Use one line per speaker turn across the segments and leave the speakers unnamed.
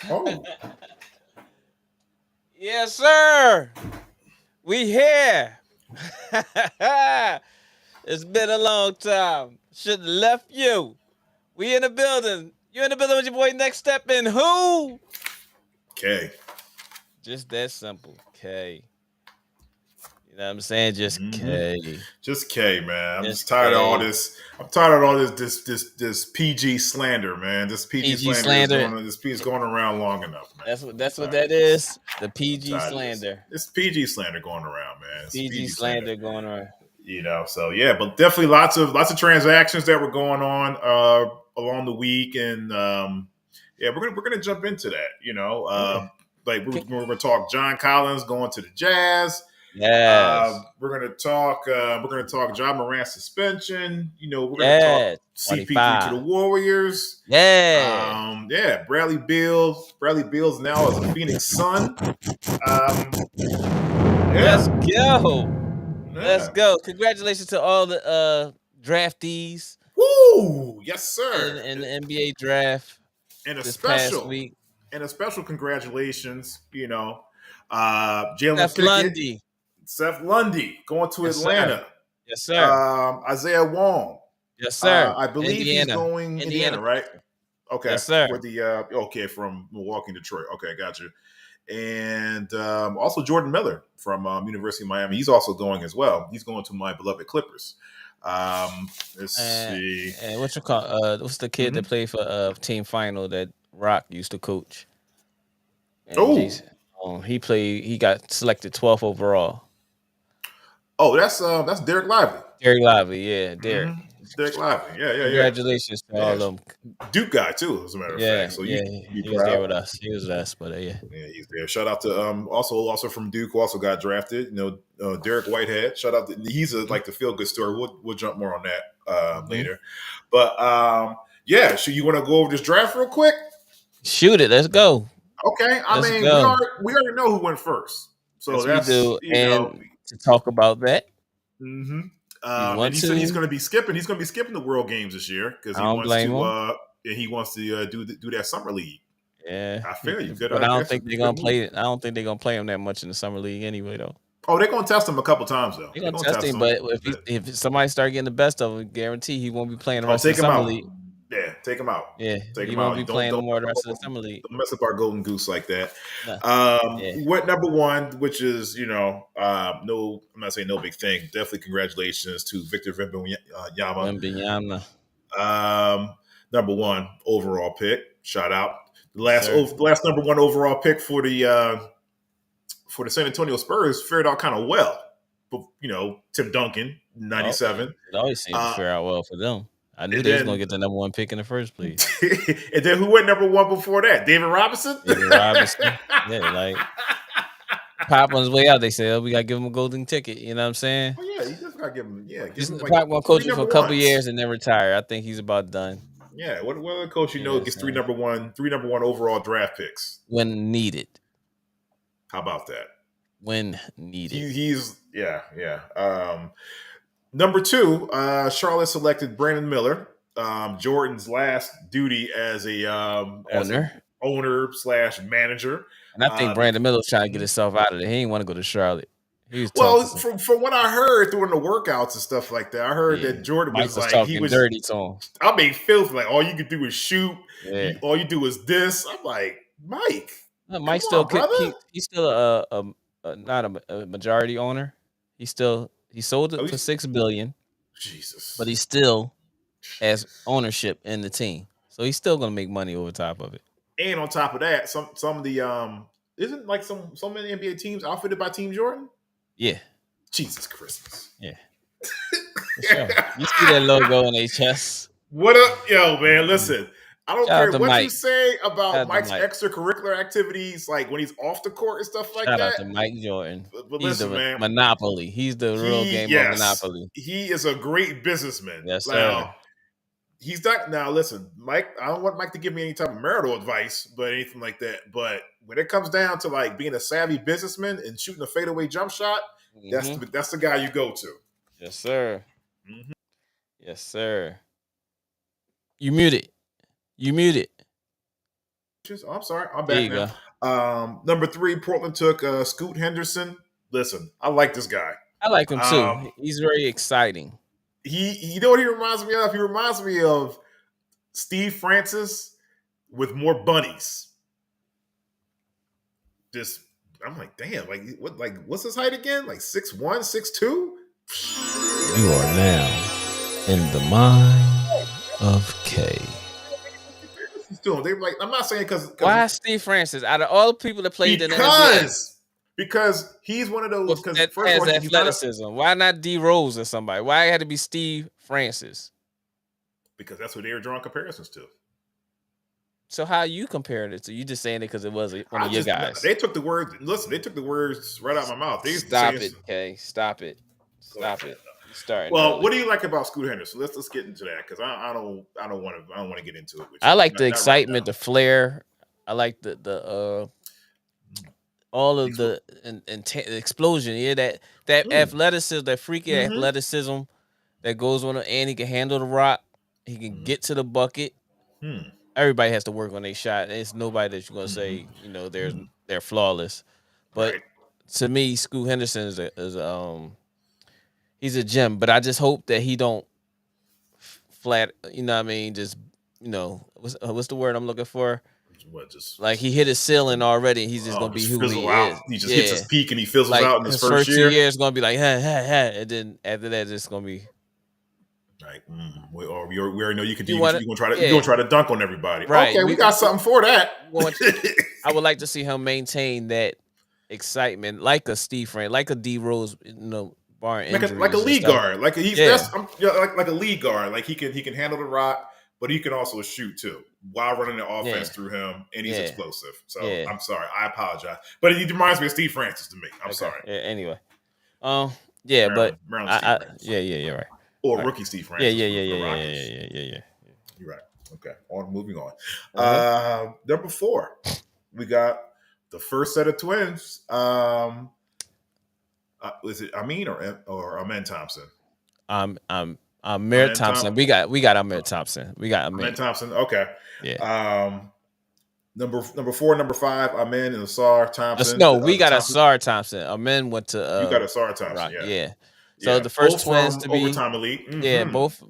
Oh,
Yes, sir. We here. It's been a long time. Should have left you. We in the building. You in the building with your boy Next Step in who?
okay.
Just that simple. K. You know what I'm saying? Just K.
Just K, man. I'm just
Just
tired of all
K.
this. I'm tired of all this PG slander, man. This PG
PG
slander is
slander.
going. This P is going around long enough, man.
That's what
Tired
that
of this.
is. The PG
Tired of this.
slander.
It's PG slander going around, man. It's
PG
PG slander.
slander going on.
So yeah, but definitely lots of transactions that were going on along the week, and yeah, we're gonna jump into that.
Yeah.
Like we're gonna talk John Collins going to the Jazz.
Yes.
We're gonna talk John Morant suspension. We're gonna talk
Yes.
CP3 to the
25.
Warriors.
Yeah.
Yeah, Bradley Beal's now as a Phoenix Sun.
Let's
Yeah,
go. Let's
yeah.
go. Congratulations to all the draftees
Woo! Yes, sir.
in the NBA draft
And a
this past
special
week.
and a special congratulations, Jalen
Steph
Pickett,
Lundy.
Seth Lundy going to
Yes, sir.
Atlanta,
Yes, sir.
Isaiah Wong.
Yes, sir.
I believe he's
Indiana.
going Indiana, right?
Pacers.
Okay,
Yes, sir.
for the from Milwaukee, Detroit. Okay, got you. And also Jordan Miller from University of Miami. He's also going as well. He's going to my beloved Clippers. Let's see.
And what you call what's the kid that played for team final that Rock used to coach? And
Oh,
Jason. He got selected 12th overall.
that's Derek Lively.
Derek Lively, yeah, Derek.
Derek Lively. Yeah.
Congratulations to all of them.
Duke guy too, as a matter of
Yeah,
fact. So
yeah,
you be
he was there
proud.
with us. He was with us, but yeah.
Yeah, he's there. Shout out to also from Duke, who also got drafted. Derek Whitehead. Shout out to he's like the feel good story. We'll jump more on that later. But yeah, so you want to go over this draft real quick?
Shoot it. Let's go.
Okay. I
Let's
mean,
go.
we already know who went first. So
Yes, we
that's
do. And to talk about that,
hmm
you
and
want
he
to?
said he's going to be skipping. He's going to be skipping the World Games this year because
I don't blame him.
he wants to do that summer league.
Yeah,
I feel you. Good,
but I don't think they're gonna play it. I don't think they're gonna play him that much in the summer league anyway, though.
Oh, they're gonna test him a couple times though.
They're gonna test him, but if somebody start getting the best of him, guarantee he won't be playing the rest of the summer league.
Yeah, take him out.
Yeah,
take
he
him
won't
out.
be playing no more the rest of the summer league.
Don't mess up our golden goose like that.
Yeah.
What number one, which is no, I'm not saying no big thing. Definitely congratulations to Victor Wembanyama. Number one overall pick. Shout out. The last number one overall pick for the San Antonio Spurs fared out kind of well. But Tim Duncan, 97.
It always seems to fare out well for them. I knew they was gonna get the number one pick in the first place.
And then who went number one before that? David Robinson?
Yeah, like Pop on his way out, they said, we gotta give him a golden ticket. You know what I'm saying?
Oh yeah, you just gotta give him. Yeah,
Pop gonna coach him for a couple years and then retire. I think he's about done.
Yeah, what other coach gets three number one overall draft picks
when needed?
How about that?
When needed,
he's number two. Charlotte selected Brandon Miller, Jordan's last duty as a owner / manager.
And I think Brandon Miller's trying to get himself out of it. He didn't want to go to Charlotte.
From what I heard during the workouts and stuff like that, I heard that Jordan was like
talking dirty to him.
I mean, filthy. Like all you can do is shoot. Yeah. All you do is this. I'm like, Mike.
Mike still he's still not a majority owner. He sold it for $6 billion.
Jesus.
But he still has ownership in the team, so he's still gonna make money over top of it.
And on top of that, some of the isn't like so many NBA teams outfitted by Team Jordan.
Yeah.
Jesus Christmas.
Yeah. Sure. You see that logo on their chest.
What up, yo, man? Listen, I don't care what
Mike.
you say about Mike's extracurricular activities, like when he's off the court and stuff like
Shout
that.
Shout out to Mike Jordan.
But listen, man,
Monopoly. He's the real game of Monopoly.
He is a great businessman.
Yes, sir.
He's not now. Listen, Mike. I don't want Mike to give me any type of marital advice, but anything like that. But when it comes down to like being a savvy businessman and shooting a fadeaway jump shot, that's the guy you go to.
Yes, sir. Mm-hmm. Yes, sir. You muted.
Oh, I'm sorry, I'm
There
back
you go.
now. Number 3, Portland took Scoot Henderson. Listen, I like this guy.
I like him too. He's very exciting.
You know what he reminds me of? He reminds me of Steve Francis with more bunnies. Just, I'm like, damn, what's his height again? Like 6'1", 6'2"?
You are now in the mind of K.
They like, I'm not saying because
why Steve Francis out of all the people that played in the
NBA? Because he's one of those
that
first
has
of all,
athleticism. Why not D Rose or somebody? Why it had to be Steve Francis?
Because that's what they were drawing comparisons to.
So how you comparing it to? You just saying it because it was one of your guys.
They took the words. Listen, they took the words right out of my mouth.
Stop it, Kay. Stop it. Stop it. You starting.
Well,
early.
What do you like about Scoot Henderson? Let's get into that because I don't want to get into it.
I like the excitement, the flair. I like the all of the explosion. Yeah, that athleticism, that freaky athleticism that goes on, and he can handle the rock. He can get to the bucket. Everybody has to work on their shot. It's nobody that you're gonna say, they're flawless. But to me, Scoot Henderson is he's a gem. But I just hope that he don't flat. You know what I mean? Just what's the word I'm looking for? Like he hit his ceiling already. He's just gonna be who he is.
He just hits his peak and he fizzles out in his first
year. 2 years gonna be like, and then after that, it's gonna be.
Like, we already know you can do. You're gonna try to dunk on everybody. Right. Okay, we got something for that.
I would like to see him maintain that excitement, like a Steve Francis, like a D Rose, bar injuries,
like a lead guard, like a lead guard. Like he can handle the rock, but he can also shoot too while running the offense through him, and he's explosive. So I'm sorry, I apologize, but he reminds me of Steve Francis to me. I'm sorry.
Yeah, anyway,
Maryland
you're right.
Or rookie Steve Francis.
Yeah.
You're right. Okay. Moving on. Number 4, we got the first set of twins. Is it Amin or Amen Thompson?
Amir Thompson. We got Amir Thompson. We got
Amen Thompson. Okay.
Yeah.
Number 4, number 5, Amen and Asar Thompson.
No, we got Asar Thompson. Amen went to.
You got Asar Thompson.
Rock. Yeah. So the first twins to be
overtime elite.
Yeah, both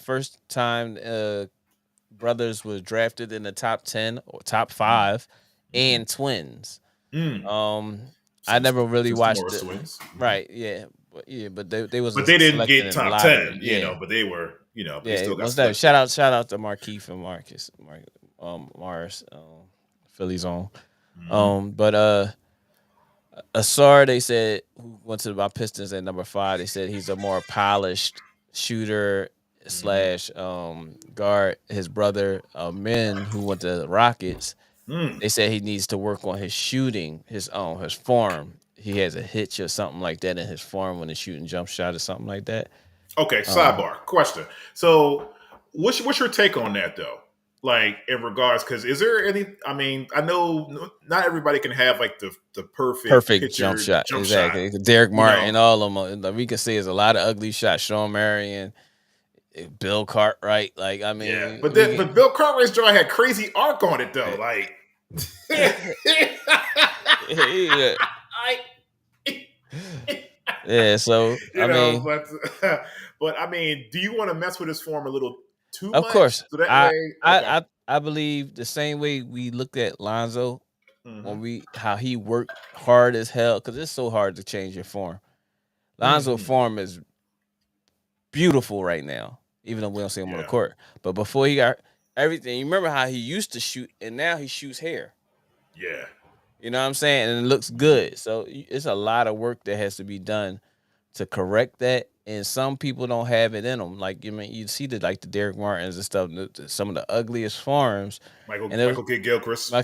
first time brothers was drafted in the top 10 or top 5 and twins. I never really watched it.
Twins.
Right, yeah. But they was
they didn't get top 10, but they were, they still got
shout out to Markeith and Marcus. Mars, Philly's own. But Asar, they said, who went to my Pistons at number 5, they said he's a more polished shooter / guard. His brother, Min, who went to the Rockets, they said he needs to work on his shooting, his form. He has a hitch or something like that in his form when he's shooting jump shot or something like that.
Okay, sidebar question. So what's your take on that, though? Like, in regards, because is there any? I mean, I know not everybody can have like the perfect
jump shot. Exactly. Derek Martin, all of them. We can say there's a lot of ugly shots. Sean Marion, Bill Cartwright. Like, I mean,
but Bill Cartwright's draw had crazy arc on it though. Like,
So I mean,
but I mean, do you want to mess with his form a little?
Of course. So I believe the same way we looked at Lonzo when how he worked hard as hell, because it's so hard to change your form. Lonzo's form is beautiful right now, even though we don't see him on the court. But before he got everything, you remember how he used to shoot, and now he shoots hair.
Yeah.
You know what I'm saying? And it looks good. So it's a lot of work that has to be done to correct that. And some people don't have it in them. Like, you see the Derek Martins and stuff, some of the ugliest forms.
Michael Kidd-Gilchrist.
Oh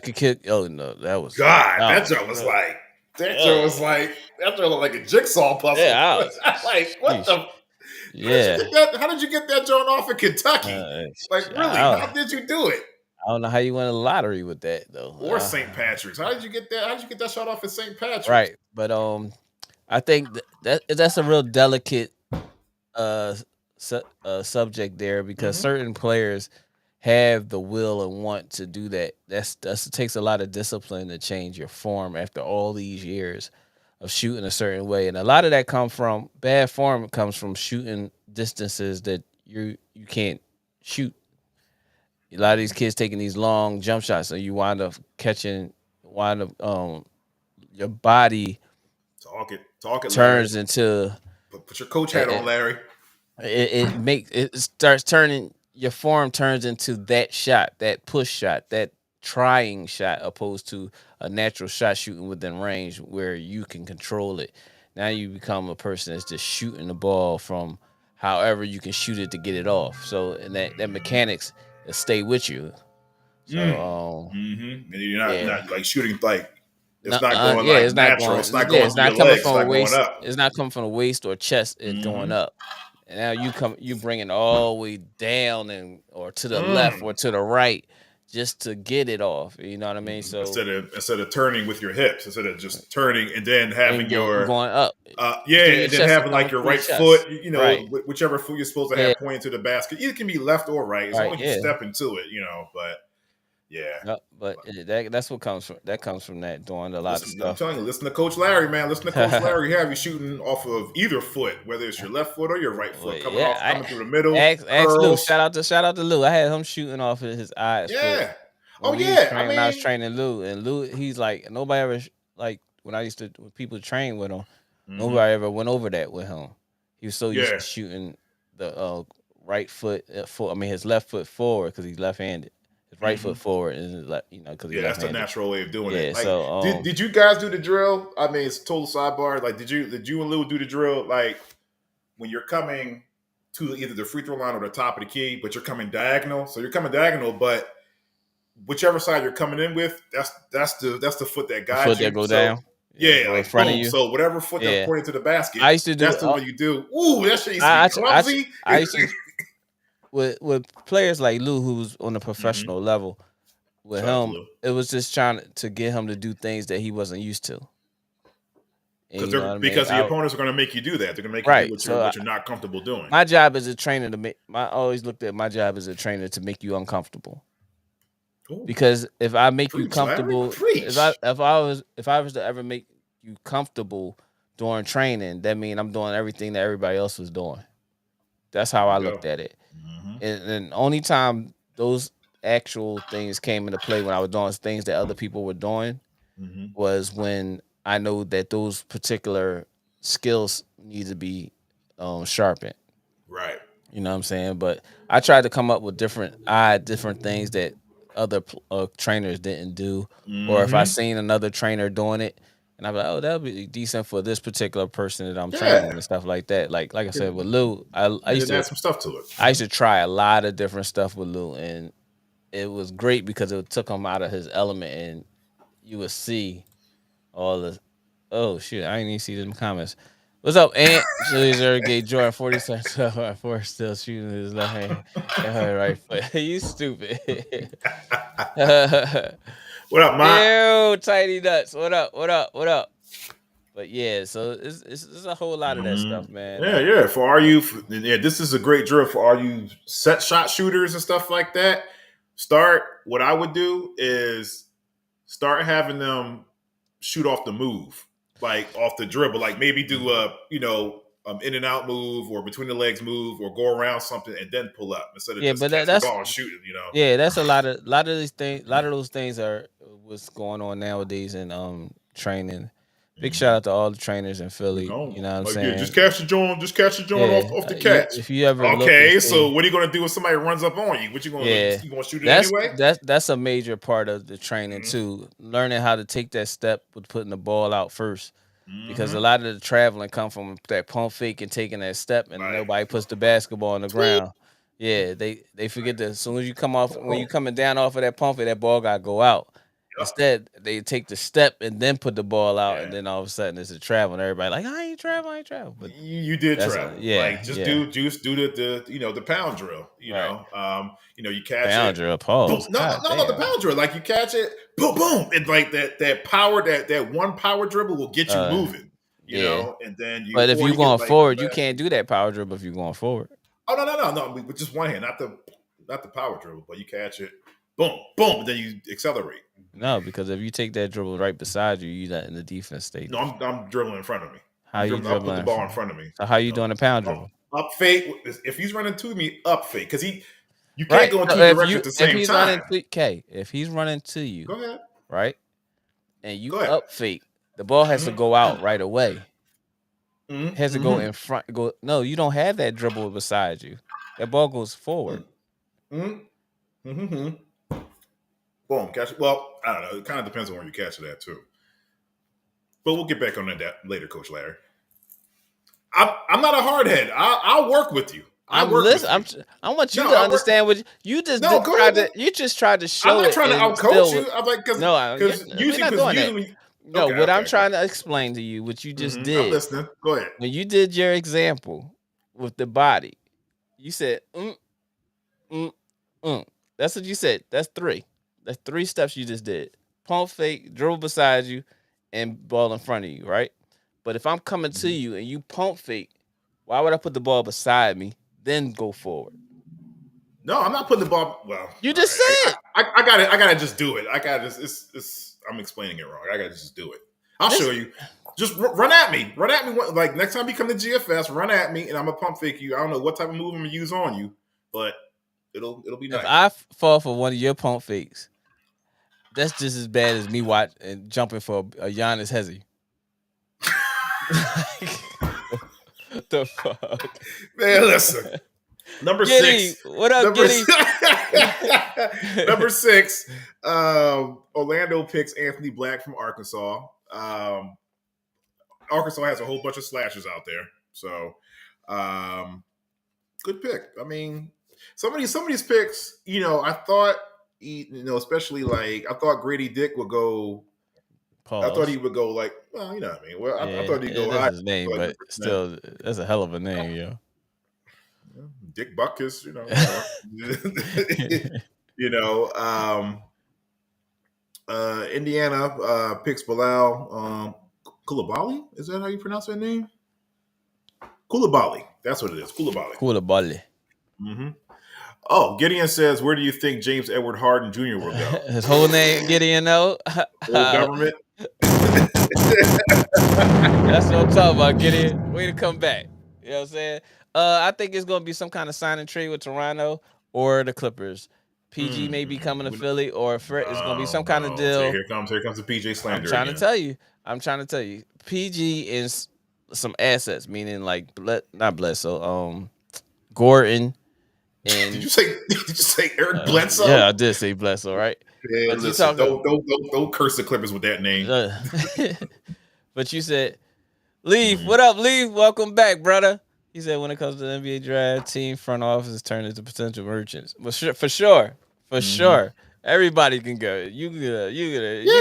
no, that was
that joke was like that looked like a jigsaw puzzle.
Yeah,
like what the.
Yeah.
How did you get that joint off in Kentucky? Really? How did you do it?
I don't know how you won a lottery with that though.
Or St. Patrick's. How did you get that? How did you get that shot off at St. Patrick's?
Right, but I think that's a real delicate subject there, because certain players, have the will and want to do that. It takes a lot of discipline to change your form after all these years of shooting a certain way, and a lot of that comes from bad form. Comes from shooting distances that you can't shoot. A lot of these kids taking these long jump shots, so you wind up your body
Talk it,
turns
Larry.
into
Put your coach hat on, Larry.
It starts turning, your form turns into that shot, that push shot, that trying shot, opposed to a natural shot shooting within range where you can control it. Now you become a person that's just shooting the ball from however you can shoot it to get it off. So and that mechanics stay with you. So
and you're not like shooting like it's not going
yeah,
like
it's not
natural.
going.
It's not
Yeah,
going
it's
through your
not coming
legs.
from
It's
a
not going
waist.
up.
It's not coming from the waist or chest. It's going up. And now you bring it all the way down or to the left or to the right just to get it off. You know what I mean? So
instead of turning with your hips, instead of just turning and then having
going up.
and then having like your right foot,
right.
whichever foot you're supposed to have pointing to the basket. It can be left or right as long as you step into it, But yeah,
but that's what comes from. That comes from that doing a lot of stuff.
I'm telling you, listen to Coach Larry, man. Listen to Coach Larry. Have you shooting off of either foot, whether it's your left foot or your right foot, coming through the middle.
Ask Lou. Shout out to Lou. I had him shooting off of his eyes.
Yeah.
When I was training Lou, and Lou, he's like, nobody ever when people train with him, nobody ever went over that with him. He was so used to shooting the right foot, his left foot forward because he's left-handed. His right foot forward, and because
that's the natural way of doing it. Like,
so
did you guys do the drill? I mean, it's a total sidebar. Like, did you and Lou do the drill? Like, when you're coming to either the free throw line or the top of the key, but you're coming diagonal. So you're coming diagonal, but whichever side you're coming in with, that's the foot that guides you.
That go down.
Yeah, like in front of you. So whatever foot that's pointing to the basket,
I used to do.
That's the way you do. Ooh, that shit used to be clumsy.
I used to with players like Lou, who's on a professional level. With him, it was just trying to get him to do things that he wasn't used to.
Because the opponents are going to make you do that. They're going to make you do what you're not comfortable doing.
My job as a trainer I always looked at my job as a trainer to make you uncomfortable. Ooh. Because if I make you comfortable, if I was to ever make you comfortable during training, that means I'm doing everything that everybody else was doing. That's how I looked at it. And the only time those actual things came into play when I was doing things that other people were doing was when I know that those particular skills need to be sharpened.
Right.
You know what I'm saying? But I tried to come up with different things that other trainers didn't do. Or if I seen another trainer doing it, and I'm like, oh, that would be decent for this particular person that I'm training and stuff like that. Like I said, with Lou, I used to
add some stuff to it.
I used to try a lot of different stuff with Lou, and it was great because it took him out of his element, and you would see all the. Oh shit! I didn't even see them comments. What's up, Ant? Julie's Gay Jordan 47 for still shooting his left hand and her right foot. You stupid.
What up, Mike?
Yo, Tiny Nuts. What up? But yeah, so it's a whole lot of that stuff, man.
Yeah. For all you, this is a great drill for all you set shot shooters and stuff like that. What I would do is start having them shoot off the move, like off the dribble, like maybe do a in and out move or between the legs move or go around something and then pull up instead of just catching the ball and shooting.
Yeah, that's a lot of these things. A lot of those things are what's going on nowadays in training. Big shout out to all the trainers in Philly. You know what I'm saying?
Yeah, just catch the joint off the catch.
If you ever
so what are you gonna do if somebody runs up on you? What you gonna do? You gonna shoot it anyway?
That's a major part of the training too. Learning how to take that step with putting the ball out first. Because a lot of the traveling come from that pump fake and taking that step, and nobody puts the basketball on the ground. Yeah, they forget that as soon as you come off, when you coming down off of that pump fake, that ball gotta go out. Instead, they take the step and then put the ball out, and then all of a sudden it's a travel, and everybody like, I ain't travel. But
you did travel, like do the pound drill, you catch
pound drill, pause.
No, the pound drill, like you catch it, boom, boom, and like that power, that one power dribble will get you moving, you know, and then
But if you're going forward, you can't do that power dribble if you're going forward.
Oh no, with just one hand, not the power dribble, but you catch it, boom, boom, and then you accelerate.
No, because if you take that dribble right beside you, you're not in the defense state.
No, I'm dribbling in front of me.
How you dribbling?
I'll put the ball in front of me.
So how you doing a pound dribble?
Up fake. If he's running to me, up fake, because you can't go in two directions at the same time.
If he's running to you,
go ahead.
Right, and you up fake, the ball has to go out right away. It has to go in front. No, you don't have that dribble beside you. That ball goes forward.
Boom, catch it. Well, I don't know. It kind of depends on where you catch it at too. But we'll get back on that later, Coach Larry. I'm not a hard head. I'll work with you. I
want you to understand what you just tried to. You just tried to show.
I'm not trying to outcoach you. I'm like,
I'm trying to explain to you what you just did.
I'm listening. Go ahead.
When you did your example with the body, you said, That's what you said. That's 3. That's 3 steps you just did. Pump fake, dribble beside you, and ball in front of you, right? But if I'm coming to you and you pump fake, why would I put the ball beside me, then go forward?
No, I'm not putting the ball. Well,
you just said
I gotta just do it. I'm explaining it wrong. I gotta just do it. I'll show you. Just run at me. Run at me. Like next time you come to GFS, run at me, and I'm gonna pump fake you. I don't know what type of move I'm gonna use on you, but it'll be nice.
If I fall for one of your pump fakes, that's just as bad as me and jumping for a Giannis Hezzy. The fuck,
man! Listen, number
Giddy,
6.
What up, Giddy?
Number 6. Orlando picks Anthony Black from Arkansas. Arkansas has a whole bunch of slashers out there, so good pick. I mean, some of these picks, I thought, especially like I thought Grady Dick would go. Pause. I thought he would go like, well, you know what I mean. Well, I thought he'd go.
That's his name, but still, that's a hell of a name, yo.
Dick Butkus, Indiana picks Bilal Coulibaly. Is that how you pronounce that name? Coulibaly. That's what it is.
Coulibaly.
Mm-hmm. Oh, Gideon says, where do you think James Edward Harden Jr. will go?
His whole name, Gideon, though?
Government.
That's what I'm talking about, Gideon. Way to come back. You know what I'm saying? I think it's going to be some kind of sign and trade with Toronto or the Clippers. PG may be coming to Philly, or it's going to be some kind of deal.
Here comes the PJ slander.
I'm trying to tell you. PG is some assets, meaning like not Bledsoe, Gordon. And
did you say Eric Bledsoe?
Yeah, I did say Bledsoe, right?
Yeah, listen, don't curse the Clippers with that name.
But you said, Leaf, what up, Leaf? Welcome back, brother. He said, when it comes to the NBA draft, team front office turn into potential merchants. But for sure, everybody can go. You gonna.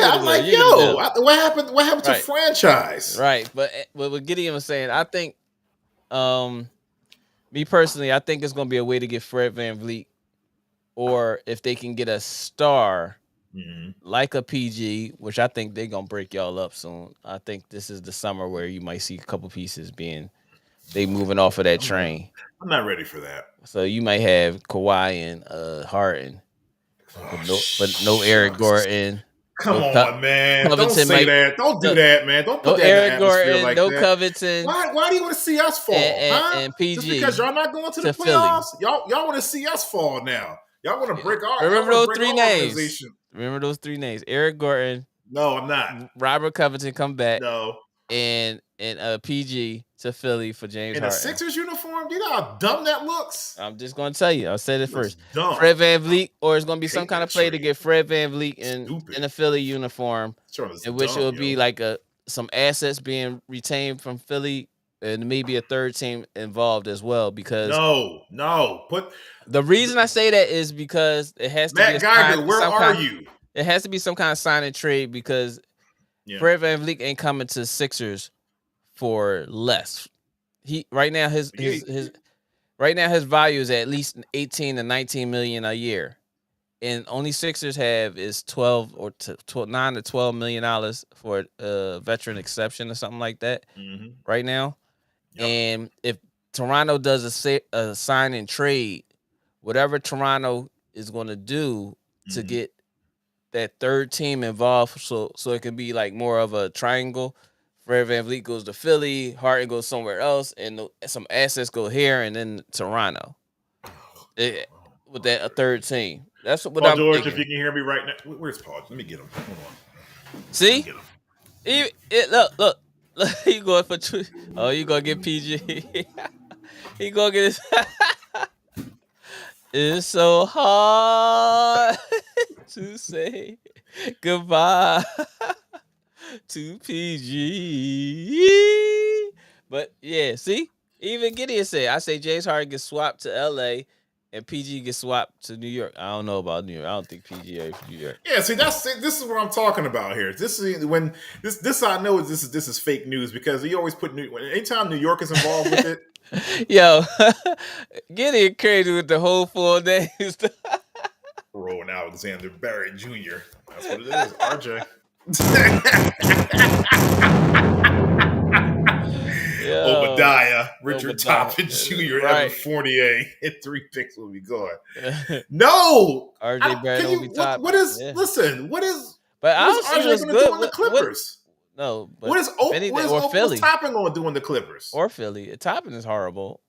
I'm like, yo, what happened? What happened to franchise?
Right, but what Gideon was saying, I think, me personally, I think it's gonna be a way to get Fred VanVleet, or if they can get a star like a PG, which I think they're gonna break y'all up soon. I think this is the summer where you might see a couple pieces they moving off of that train.
I'm not ready for that.
So you might have Kawhi and Harden, but no Eric Gordon.
Come on, man! Don't say that. Don't do that, man. Don't put that
Eric
in the atmosphere
Gordon,
like
no
that.
Covington.
Why do you want to see us fall?
And PG,
just because y'all not going to the playoffs, y'all want to see us fall now. Y'all want to break our.
Remember those 3 names. Remember those 3 names. Eric Gordon.
No, I'm not.
Robert Covington come back.
No.
And PG to Philly for James Harden.
In a Sixers uniform? You know how dumb that looks?
I'm just going to tell you. I'll say it first.
Dumb.
Fred VanVleet, or it's going to be some kind of play to get Fred VanVleet in a Philly uniform, in which it will be like some assets being retained from Philly and maybe a third team involved as well. Because the reason I say that is because it has to
Matt Geiger, where are you?
It has to be some kind of sign and trade because Fred VanVleet ain't coming to Sixers for less. Right now his value is at least 18 to 19 million a year, and only Sixers have is 9 to 12 million dollars for a veteran exception or something like that right now. Yep. And if Toronto does a sign and trade whatever Toronto is going to do to get that third team involved, so it can be like more of a triangle. Fred VanVleet goes to Philly, Harden goes somewhere else, and some assets go here, and then Toronto. With that a third team. That's what
Paul
I'm
George,
thinking.
if you can hear me right now, where's Paul? Let me get him. Hold on.
See, look, you going for two? Oh, you gonna get PG? He gonna get his. It's so hard to say goodbye to PG. But yeah, see, even Gideon said, I say James Harden gets swapped to LA and PG gets swapped to New York. I don't know about New York. I don't think PG is New York.
Yeah, see, this is what I'm talking about here. This is when this I know this is fake news because he always put anytime New York is involved with it.
Yo, Gideon crazy with the whole full names.
Rowan Alexander Barrett Jr. That's what it is, RJ. Obadiah, Richard Toppin Jr., Evan Fournier, and 3 picks will be gone. No,
RJ Barrett,
what is? Yeah. Listen, what is?
But
what is RJ going to do on the Clippers?
No, but
what is Toppin going to do on the Clippers?
Or Philly? Toppin is horrible.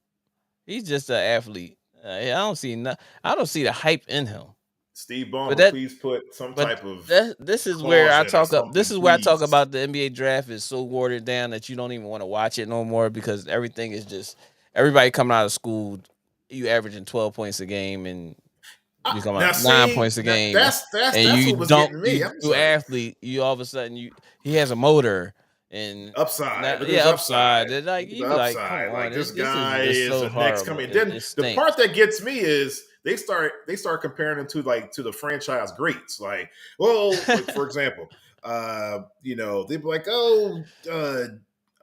He's just an athlete. I don't see the hype in him.
Steve Ballmer, please put some type of.
This is where I talk up. This is where I talk about the NBA draft is so watered down that you don't even want to watch it no more because everything is just everybody coming out of school. You averaging 12 points a game and you come out 9 points a game.
That's
you
what was
don't
getting me.
You athlete. You all of a sudden he has a motor. And
upside,
upside. Like you
like,
come on,
like this guy is
so
the next coming. Then the part that gets me is they start comparing him to the franchise greats. Like, well, for example, they'd be like,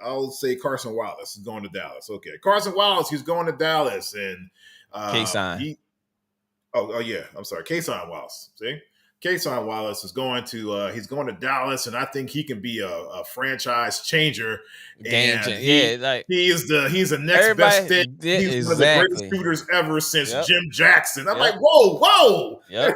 I'll say Carson Wallace is going to Dallas. Okay, Carson Wallace, he's going to Dallas, and
K-Sign.
Oh yeah, I'm sorry, K-Sign Wallace. See. Kason Wallace is going to he's going to Dallas, and I think he can be a franchise changer.
He's
the next best thing. He's one of the greatest shooters ever since Jim Jackson. I'm like, whoa.
Yep.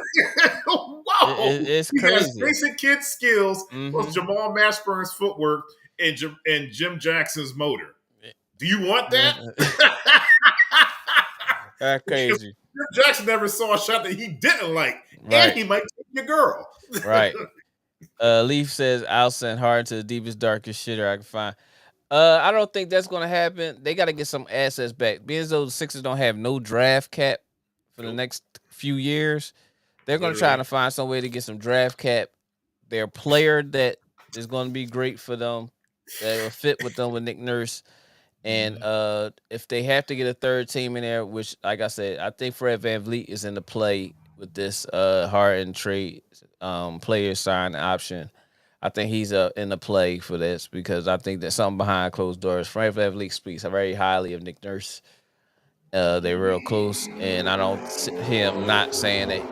Whoa.
It's
he
crazy.
Has basic kid skills plus Jamal Mashburn's footwork and Jim Jackson's motor. Do you want that?
That's crazy.
Jim Jackson never saw a shot that he didn't like. Right. And he might take your girl.
Right. Leaf says, I'll send Harden to the deepest, darkest shitter I can find. I don't think that's going to happen. They got to get some assets back. Being as though the Sixers don't have no draft cap for the next few years, they're going to try to find some way to get some draft cap. Their player that is going to be great for them, that will fit with them with Nick Nurse. And if they have to get a third team in there, which, like I said, I think Fred VanVleet is in the play with this Harden trade player sign option. I think he's in the play for this because I think that something behind closed doors. Fred VanVleet speaks very highly of Nick Nurse. They're real close, and I don't see him not saying that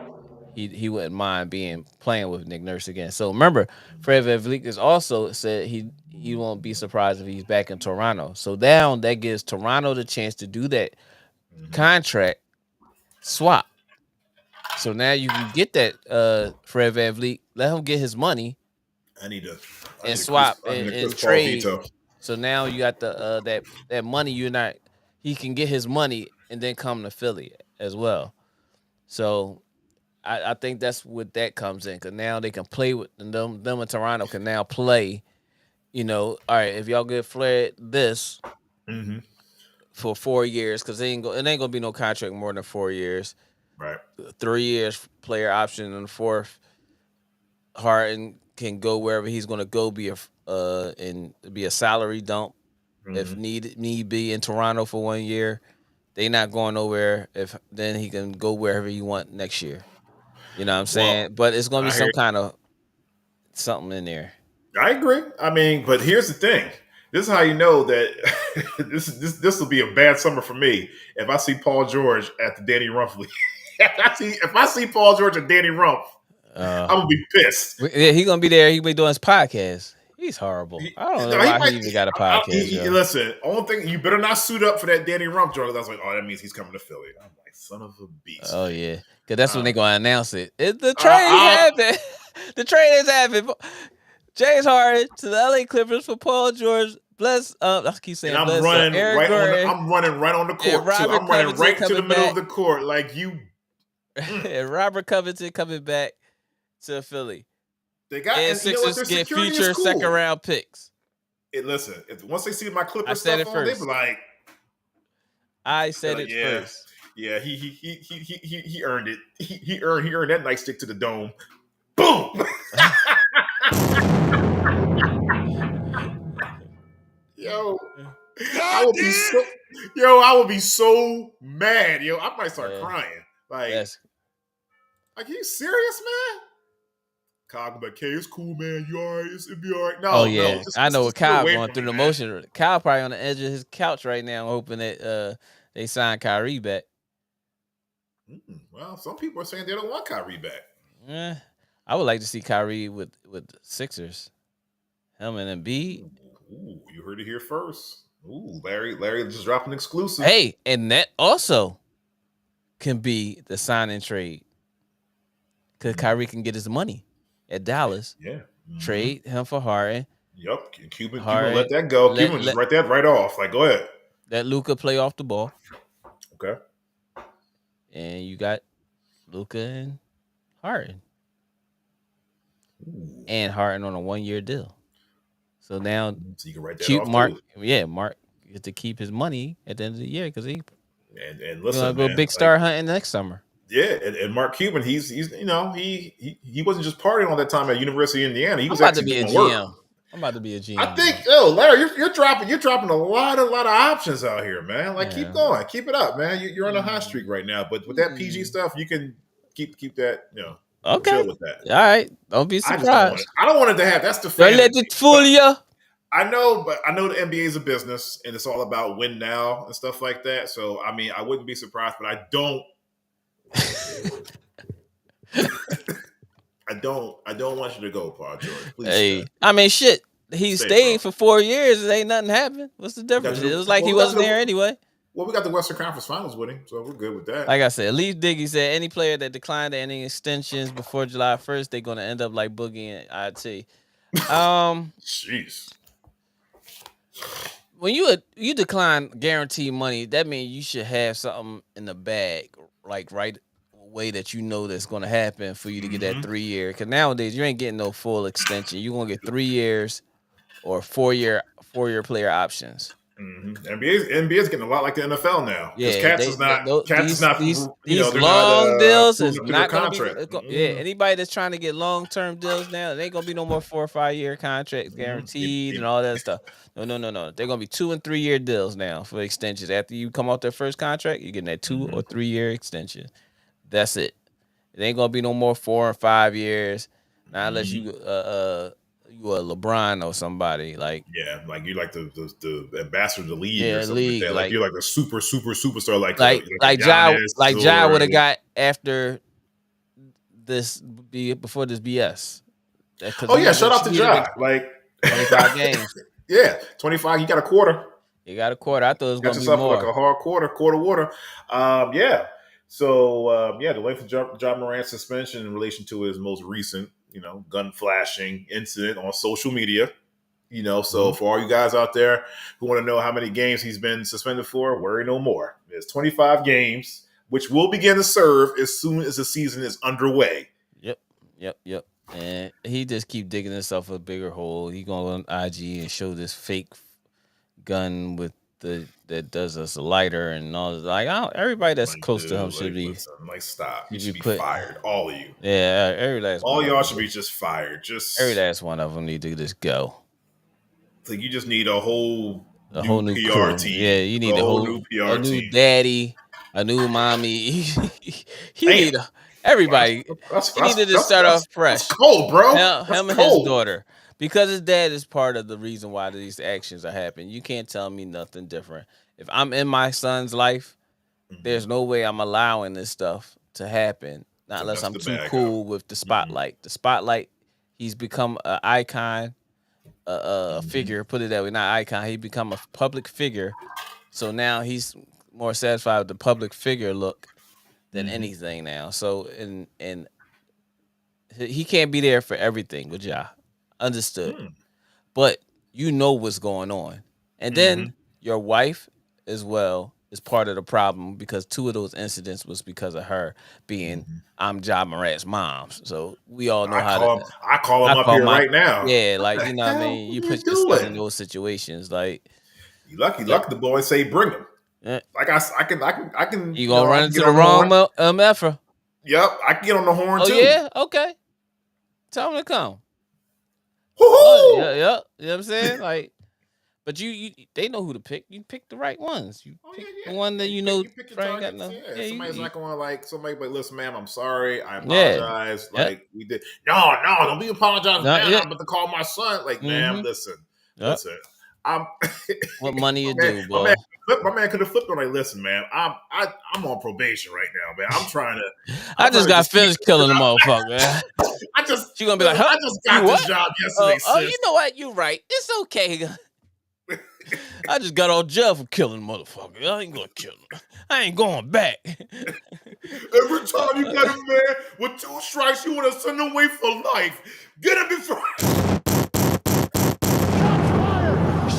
he wouldn't mind playing with Nick Nurse again. So remember, Fred VanVleet has also said he won't be surprised if he's back in Toronto. So now that gives Toronto the chance to do that contract swap. So now you can get that Fred VanVleet, let him get his money. And swap and trade. So now you got the that money. He can get his money and then come to Philly as well. So I think that's what that comes in because now they can play with them in Toronto can now play. All right, if y'all get Fred this for 4 years because it ain't gonna be no contract more than 4 years.
Right.
3 years player option and the fourth. Harden can go wherever he's going to go, be a salary dump if need be in Toronto for 1 year. They not going nowhere. Then he can go wherever he want next year. You know what I'm saying? Well, but it's going to be some kind of something in there.
I agree. I mean, but here's the thing. This is how you know that this will be a bad summer for me if I see Paul George at the Danny Rumph. If I see Paul George at Danny Rumph, I'm gonna be pissed.
Yeah, he's gonna be there. He'll be doing his podcast. He's horrible. I don't know why he even got a podcast.
Listen, only thing, you better not suit up for that Danny Rump joint. I was like, oh, that means he's coming to Philly. I'm like, son of a beast.
Oh, yeah. Because that's when they're going to announce it. The trade happened. The trade has happened. James Harden to the LA Clippers for Paul George. Bless, I keep saying
and
bless.
I'm running right on the court, too. I'm running right to the middle of the court like you.
And Robert Covington coming back to Philly.
They got,
and Sixers get future second-round picks.
Listen, once they see my Clippers stuff on, they be like,
I said it first.
Yeah, he earned it. He earned that nightstick to the dome. Boom. Yo, I will be so mad. Yo, I might start crying. Like, are you serious, man? Kyle, but K, it's cool, man. You all right? It'll be all right. No, no.
I know what Kyle going through the motion. Kyle probably on the edge of his couch right now, hoping that they sign Kyrie back.
Well, some people are saying they don't want Kyrie back.
I would like to see Kyrie with the Sixers. Him and Embiid.
Ooh, you heard it here first. Ooh, Larry just dropped an exclusive.
Hey, and that also can be the sign and trade. Because Kyrie can get his money at Dallas.
Yeah.
Trade him for Harden.
Yep. Cuban let that go. Cuban just write that right off. Like, go ahead.
Let Luka play off the ball.
Okay.
And you got Luka and Harden. Ooh. And Harden on a 1-year deal. So now
you can write that off
Mark.
Too.
Yeah, Mark gets to keep his money at the end of the year because he
and listen,
go big star hunting next summer.
Yeah, and Mark Cuban, he's he wasn't just partying all that time at University of Indiana. He was
about to be
a
GM. Work. I'm about to be a GM.
I think, Larry, you're dropping a lot of options out here, man. Like, keep going, keep it up, man. You're on a hot streak right now. But with that PG stuff, you can keep that,
okay.
chill with that.
All right, don't be surprised.
I don't want it to have. That's the.
Don't let it fool you.
I know, but I know the NBA is a business and it's all about win now and stuff like that. So, I mean, I wouldn't be surprised, but I don't. I don't want you to go, Paul George. Please.
Hey, I mean, shit. He stayed for 4 years. It ain't nothing happened. What's the difference? It was like he wasn't there anyway.
Well, we got the Western Conference Finals with him, so we're good with that.
Like I said, Lee Diggy said any player that declined any extensions before July 1st, they're going to end up like Boogie and IT.
Jeez.
When you decline guaranteed money, that means you should have something in the bag, like right way that you know that's going to happen for you to get that 3 year. Because nowadays you ain't getting no full extension. You're going to get 3 years or 4 year player options.
NBA's getting a lot like the NFL now.
Yeah,
Cats is not
these long deals is not going to be.
Yeah,
anybody that's trying to get long term deals now, they ain't going to be no more 4 or 5 year contracts guaranteed and all that stuff. No. They're going to be 2 and 3 year deals now for extensions. After you come off their first contract, you're getting that 2 or 3 year extension. That's it. It ain't gonna be no more 4 or 5 years. Not unless you a LeBron or somebody like.
Yeah, like you like the ambassador of the league or something
league,
like that. Like you're like a superstar
like Ja would have got after this before this BS.
Shout out to Ja. Like
25 games.
Yeah, 25. You got a quarter.
You got a quarter. I thought it was gonna be more.
Like a hard quarter water. Yeah. So, the length of Ja Morant's suspension in relation to his most recent, gun flashing incident on social media, so for all you guys out there who want to know how many games he's been suspended for, worry no more. There's 25 games, which will begin to serve as soon as the season is underway.
Yep. And he just keep digging himself a bigger hole. He going on IG and show this fake gun with that does us a lighter and all this. Like, everybody that's close to him should be.
Stop. You should be fired. All of you.
Yeah, every last
all y'all should be just fired.
Every last one of them need to just go.
So you just need a whole
new
PR
crew.
team.
Yeah, you need a whole new PR team. New daddy, a new mommy. Need everybody. He needed to start off fresh.
That's cold, bro.
Him and his daughter. Because his dad is part of the reason why these actions are happening. You can't tell me nothing different. If I'm in my son's life, there's no way I'm allowing this stuff to happen. Not unless I'm too cool with the spotlight. The spotlight, he's become an icon figure. Put it that way, not icon. He become a public figure. So now he's more satisfied with the public figure look than anything now. So and he can't be there for everything with y'all. Understood. But you know what's going on. And then your wife as well is part of the problem because 2 of those incidents was because of her being I'm Ja Morant's mom. So we all know
I call him up here right now.
Yeah, like you know what I mean? You put yourself in those situations. Like
you lucky the boys say bring him. Like I can
you gonna run into the wrong effer.
Yep, I can get on the horn too.
Oh yeah, okay. Tell him to come. Oh, yeah, you know what I'm saying? Like, but they know who to pick. You pick the right ones. You pick the one that you know.
Pick your targets. Somebody's not going to like somebody, but listen, ma'am, I'm sorry. I apologize. Like we did. No, don't be apologizing. Man, I'm about to call my son. Like, ma'am, listen.
What money you do, boy?
My man could have flipped on like, listen, man, I'm on probation right now, man. I'm trying to.
I just got finished killing the motherfucker. She gonna be like, huh?
I just got this job yesterday.
Oh, you know what? You're right. It's okay. I just got all jail for killing motherfucker. I ain't gonna kill him. I ain't going back.
Every time you get a man with 2 strikes, you want to send him away for life. Get him before.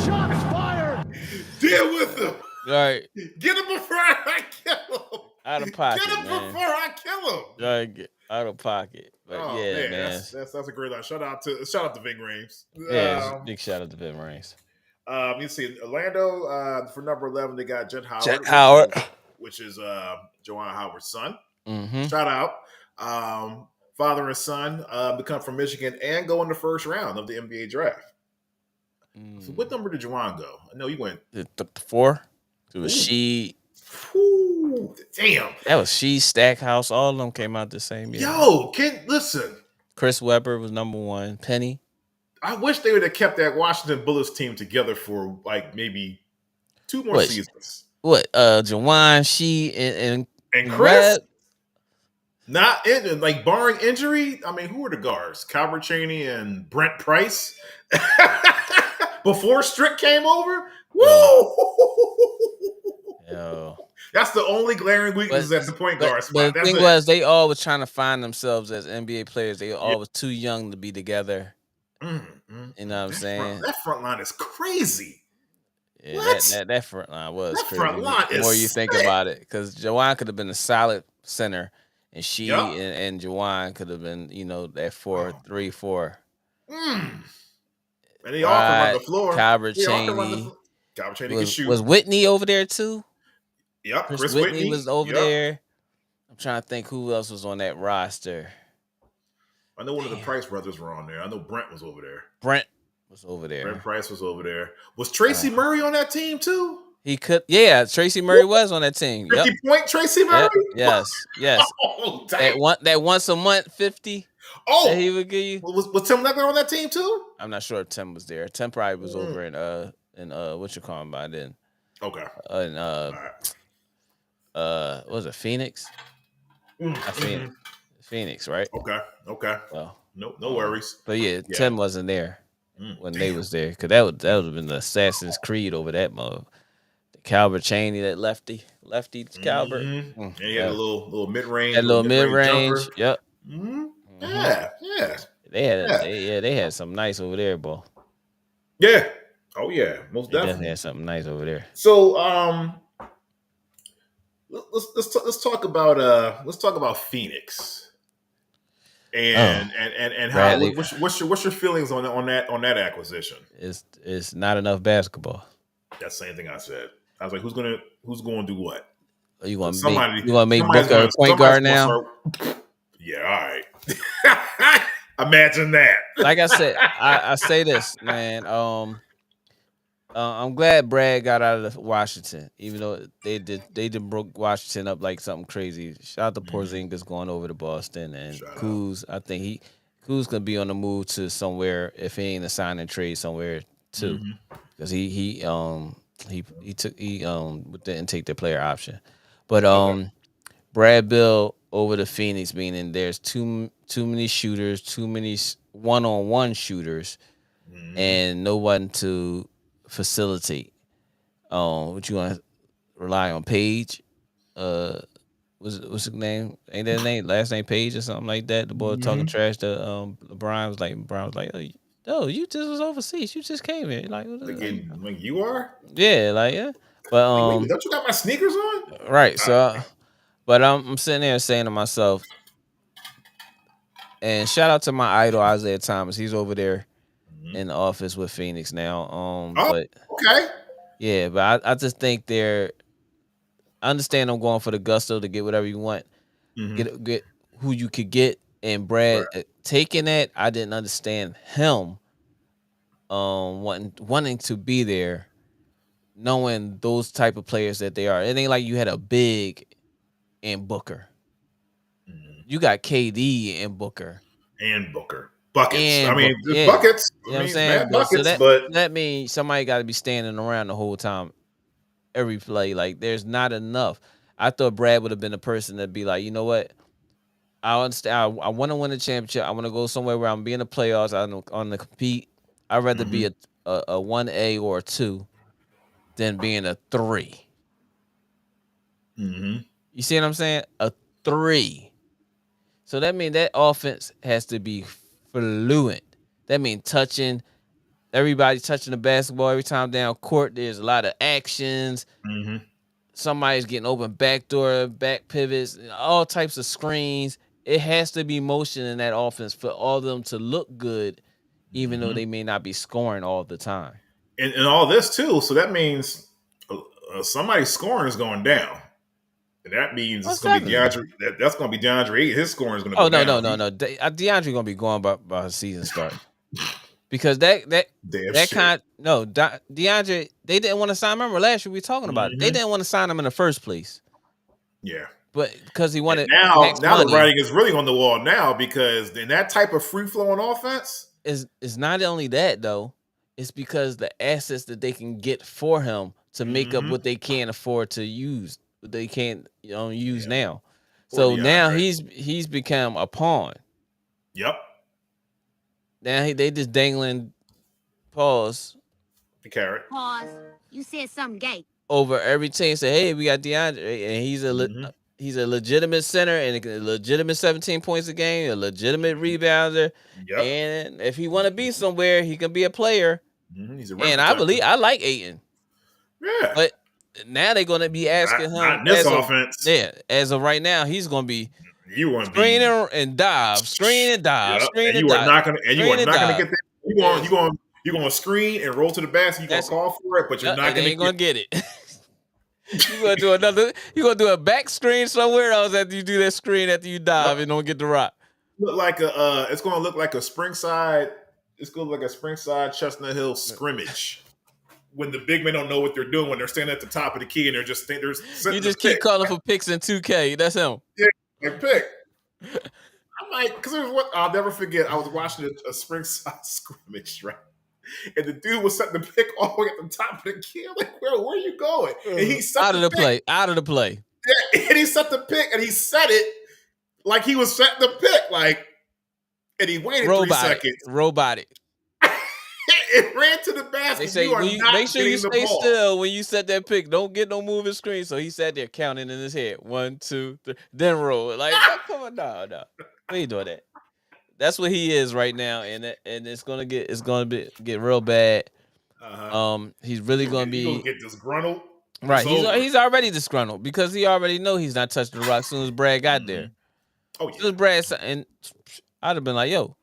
Shots fired. Deal with him.
Right.
Get him before I kill him.
Out of pocket.
Get him before I kill him.
Right. Out of pocket. But man.
That's a great line. Shout out to Ving Rhames.
Yeah, big shout out to Ving Rhames.
You see Orlando for number 11. They got Jet Howard, which is Juwan Howard's son. Shout out, father and son, become from Michigan and go in the first round of the NBA draft. So what number did Juwan go? I know you went
4. It was She.
Ooh, damn,
that was She, Stackhouse. All of them came out the same year.
Yo, listen.
Chris Webber was number 1. Penny.
I wish they would have kept that Washington Bullets team together for like maybe 2 more seasons.
What? Juwan, She, and
Chris? Not in, like barring injury. I mean, who are the guards? Calvert Chaney and Brent Price. Before Strick came over? Woo!
Yo.
That's the only glaring weakness at the point guard spot.
The thing was, they all was trying to find themselves as NBA players. They all was too young to be together. You know what I'm saying?
That front line is crazy.
Yeah, that front line was crazy.
Front line
the more you think about it, because Juwan could have been a solid center, and She and Juwan could have been, that 4-3-4.
And they all can run the floor.
Calvert Chaney
can shoot.
Was Whitney over there too?
Yep,
Chris Whitney was over there. I'm trying to think who else was on that roster.
I know one of the Price brothers were on there. I know Brent was over there.
Brent Price
was over there. Was Tracy Murray on that team too?
He could. Yeah, Tracy Murray was on that team.
50-point Tracy Murray?
Yes.
Oh, dang.
That once a month 50.
Oh,
he would give you.
Was Tim Legler on that team too?
I'm not sure if Tim was there. Tim probably was over in what you call him by then.
Okay.
What was it, Phoenix? Phoenix, right?
Okay. Well, no worries.
But yeah, Tim wasn't there when they was there, because that would have been the Assassin's Creed over that mode. Calvert Chaney, that lefty Calvert.
And he had a little mid range.
That little mid range. Yep.
Yeah.
They had something nice over there, boy.
Yeah. Oh yeah, most definitely
had something nice over there.
So let's talk about Phoenix and how what's your feelings on that acquisition?
It's not enough basketball.
That's the same thing I said. I was like, who's going to do what?
You want to make Booker a point guard now?
Yeah, all right. Imagine that.
Like I said, I say this, man. I'm glad Brad got out of Washington, even though they broke Washington up like something crazy. Shout out to Porzingis going over to Boston, and Kuz. I think Kuz gonna be on the move to somewhere if he ain't a sign and trade somewhere too, because he didn't take the player option, but Brad Bill over to Phoenix, meaning there's too many shooters, too many one-on-one shooters. and no one to facilitate. What you want to rely on Page? What's his name? Ain't that his name? Last name Page or something like that. The boy talking trash to LeBron was like, oh, you just was overseas. You just came here. Like
you are?
Yeah, But
wait, don't you got my sneakers on?
Right. So, but I'm sitting there saying to myself, and shout out to my idol Isaiah Thomas. He's over there in the office with Phoenix now. But
okay.
Yeah, but I just think I understand I'm going for the gusto to get whatever you want, get who you could get, and Brad taking that. I didn't understand him wanting to be there, knowing those type of players that they are. It ain't like you had a big and Booker. You got KD and Booker.
Buckets. Buckets.
You know what I'm saying?
Buckets,
but that means somebody got to be standing around the whole time, every play. Like, there's not enough. I thought Brad would have been the person that'd be like, you know what? I understand. I want to win a championship. I want to go somewhere where I'm being the playoffs. I want to compete. I'd rather be a 1A or a 2 than being a 3. You see what I'm saying? A 3. So that means that offense has to be fluent. That means everybody touching the basketball every time down court. There's a lot of actions. Somebody's getting open backdoor, back pivots, all types of screens. It has to be motion in that offense for all of them to look good, even though they may not be scoring all the time.
And all this too. So that means somebody's scoring is going down. And that means it's going to be DeAndre. That's going to be DeAndre. His scoring is going to go down.
No. DeAndre going to be going by his season start. Because DeAndre, they didn't want to sign him. Remember last year we were talking about it. They didn't want to sign him in the first place.
Yeah.
But because he wanted
now the writing is really on the wall now, because in that type of free flowing offense
is not only that though. It's because the assets that they can get for him to make up what they can't afford to use, what they can't use now. So now he's become a pawn.
Yep.
Now they just dangling the
carrot.
Pause. You said something gay.
Over every team. Say, hey, we got DeAndre, and he's a legitimate center and a legitimate 17 points a game, a legitimate rebounder. Yep. And if he want to be somewhere, he can be a player.
He's a
I like Ayton.
Yeah.
But now they're going to be asking him.
Not in this offense.
As of right now, he's going to be
screen
and dive, screen and dive, screen and dive.
You are not going to get that. You're going to screen and roll to the basket. You're going to call for it, but you're not going to
get it. You're gonna do a back screen somewhere else after you do that screen after you dive and don't get the rock.
It's gonna look like a Springside. It's gonna look like a Springside Chestnut Hill scrimmage when the big men don't know what they're doing, when they're standing at the top of the key and they're just
you just keep calling for picks in 2K. That's him.
Yeah, like pick. I'm like, because I'll never forget. I was watching a Springside scrimmage, right? And the dude was setting the pick all the way at the top of the key. I'm like, where are you going? And he set
out of the play.
Yeah, and he set the pick, and he set it like he was setting the pick, and he waited 3 seconds.
Robotic.
It ran to the basket.
They say, make sure you stay still when you set that pick. Don't get no moving screen. So he sat there counting in his head. 1, 2, 3. Then roll. Like, come on, no. We ain't doing that. That's what he is right now, and it's gonna get real bad. He's really gonna be
get disgruntled.
Right, he's already disgruntled because he already know he's not touching the rock as soon as Brad got there.
Oh yeah,
as soon as Brad, and I'd have been like, yo,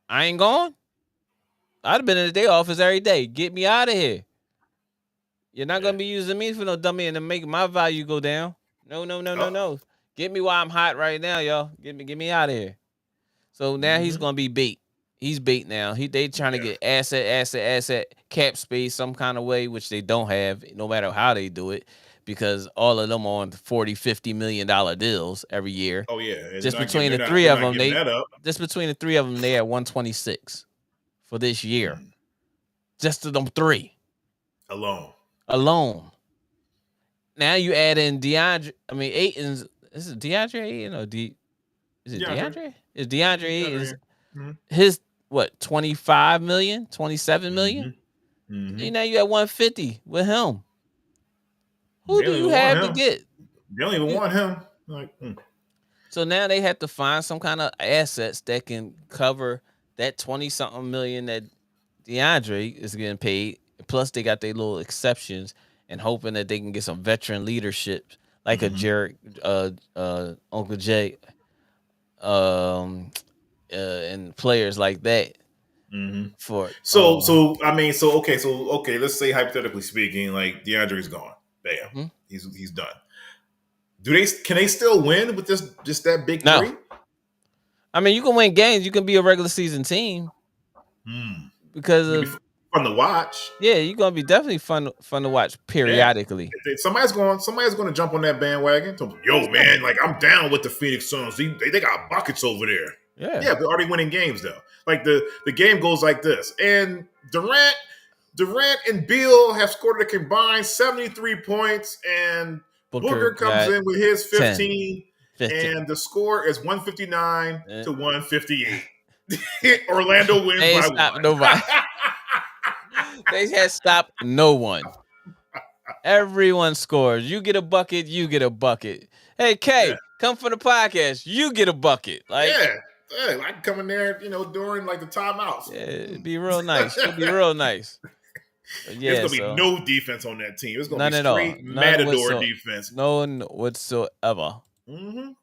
I ain't gone. I'd have been in the day office every day. Get me out of here. You're not gonna be using me for no dummy and to make my value go down. No. Get me while I'm hot right now, y'all. Get me out of here. So now he's gonna be bait. He's bait now. They trying to get asset cap space some kind of way, which they don't have, no matter how they do it, because all of them are on $40-50 million deals every year.
Oh yeah.
Just between the three of them, they had 126 for this year. Just to them 3. Alone. Now you add in Ayton's. Is it DeAndre Ayton or is it DeAndre? It's DeAndre Ayton. his what 25 million, 27 million. You know, you at 150 with him. Who do you have to get?
They don't even want him. Like,
So now they have to find some kind of assets that can cover that 20-something million that DeAndre is getting paid. Plus, they got their little exceptions and hoping that they can get some veteran leadership like a Jared, Uncle Jay, and players like that. For
okay. Let's say hypothetically speaking, like DeAndre's gone. Bam, he's done. Can they still win with just that big three?
I mean, you can win games. You can be a regular season team. Because of
fun to watch.
Yeah, you're gonna be definitely fun to watch periodically.
Yeah. Somebody's going to jump on that bandwagon. Yo, man, like I'm down with the Phoenix Suns. They got buckets over there. Yeah, they're already winning games though. Like the game goes like this, and Durant and Beal have scored a combined 73 points, and Booker comes in with his 15, and the score is 159 to 158. Orlando wins by 1.
Nobody. They had stopped no one. Everyone scores. You get a bucket. You get a bucket. Hey, Kay, come for the podcast. You get a bucket. Like,
I can come in there, during like the timeouts.
Yeah, it'd be real nice. It'd be real nice.
There's gonna be no defense on that team. It's gonna be straight matador defense.
None whatsoever.
Damn,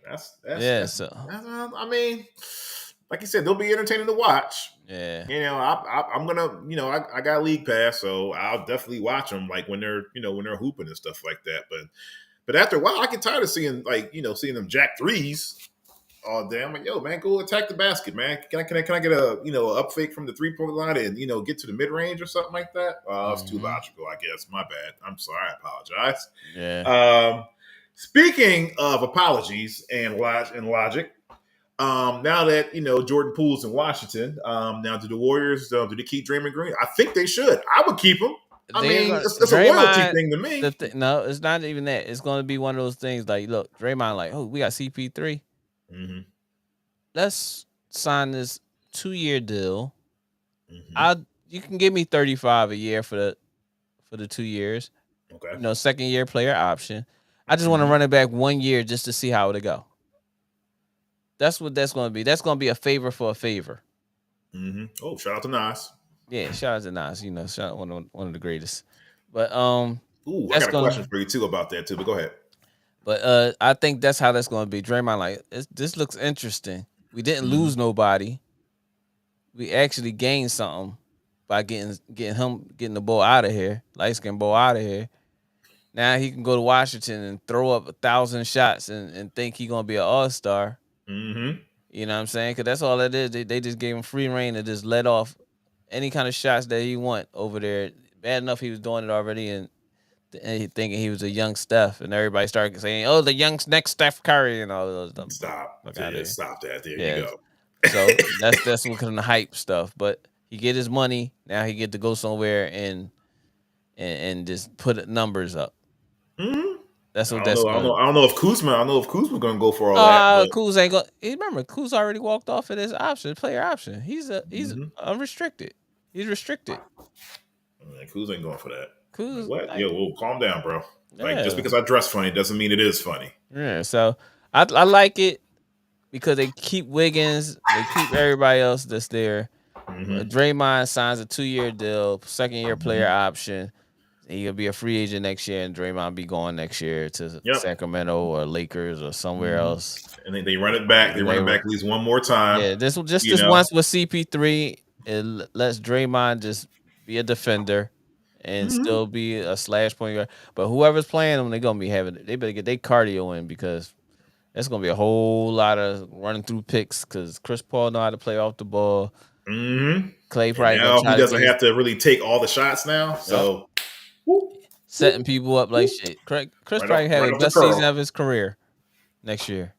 that's
I
mean, like you said, they'll be entertaining to watch.
Yeah,
I'm gonna, I got league pass, so I'll definitely watch them like when they're hooping and stuff like that. But after a while, I get tired of seeing them jack threes all day. I'm like, yo, man, go attack the basket, man. Can I get a up fake from the 3-point line and get to the mid range or something like that? It's too logical, I guess. My bad. I'm sorry. I apologize.
Yeah.
Speaking of apologies and logic, now that Jordan Poole's in Washington, now do the Warriors do they keep Draymond Green? I think they should. I would keep him. It's a loyalty thing to me.
No, it's not even that. It's going to be one of those things like, look, Draymond, like, oh, we got CP3. Let's sign this 2-year deal. You can give me 35 a year for the 2 years.
Okay.
Second year player option. I just want to run it back 1 year just to see how it'll go. That's what that's going to be. That's going to be a favor for a favor.
Oh, shout out to Nas.
Yeah, shout out to Nas. Shout out one of the greatest. But
I got a question for you too about that too. But go ahead.
But I think that's how that's going to be. Draymond, like, this looks interesting. We didn't lose nobody. We actually gained something by getting the ball out of here, light skin ball out of here. Now he can go to Washington and throw up 1,000 shots and think he's gonna be an all-star. You know what I'm saying? Because that's all that is. They just gave him free reign to just let off any kind of shots that he want over there. Bad enough he was doing it already and he thinking he was a young Steph, and everybody started saying, "Oh, the young next Steph Curry," and all those stuff.
Stop that. There you go.
So that's what kind of the hype stuff. But he get his money now. He get to go somewhere and just put numbers up. That's what that's.
I don't know if Kuzma. Gonna go for all that.
Kuz ain't going. Remember, Kuz already walked off of his player option. He's unrestricted. He's restricted.
Kuz ain't going for that.
Kuz,
what? Calm down, bro. Like just because I dress funny doesn't mean it is funny.
Yeah. So I like it because they keep Wiggins, they keep everybody else that's there. Draymond signs a 2-year deal, 2nd-year player option. He'll be a free agent next year, and Draymond be going next year to Sacramento or Lakers or somewhere else.
And they run it back. They run it back at least one more time.
Yeah, this once with CP3. It lets Draymond just be a defender and still be a slash point guard. But whoever's playing them, they're gonna be they better get their cardio in because it's gonna be a whole lot of running through picks because Chris Paul know how to play off the ball. Clay probably
now he doesn't have to really take all the shots now. So.
Setting people up like shit. Chris probably had the best season of his career next year.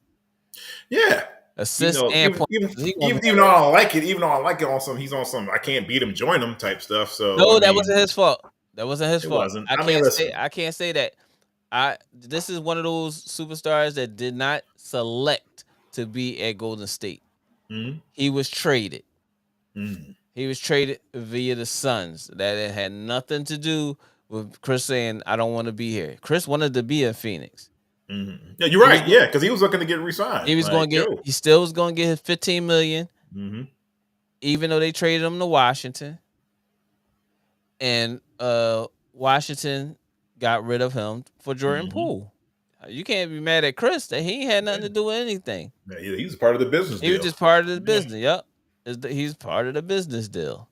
Yeah.
Assists and points.
Even though I don't like it, he's on some I can't beat him, join him type stuff. So
no, that wasn't his fault. That wasn't his fault.
Wasn't.
I can't say that. This is one of those superstars that did not select to be at Golden State. he was traded.
Mm.
He was traded via the Suns. That it had nothing to do with Chris saying, I don't want to be here. Chris wanted to be in Phoenix.
Mm-hmm. Yeah, you're right. Yeah, because he was looking to get re-signed.
He was going to get. He still was going to get his $15 million, even though they traded him to Washington. And Washington got rid of him for Jordan Poole. You can't be mad at Chris that he had nothing to do with anything.
Yeah, he was part of the business deal.
He was just part of the business. Yep, he's part of the business deal,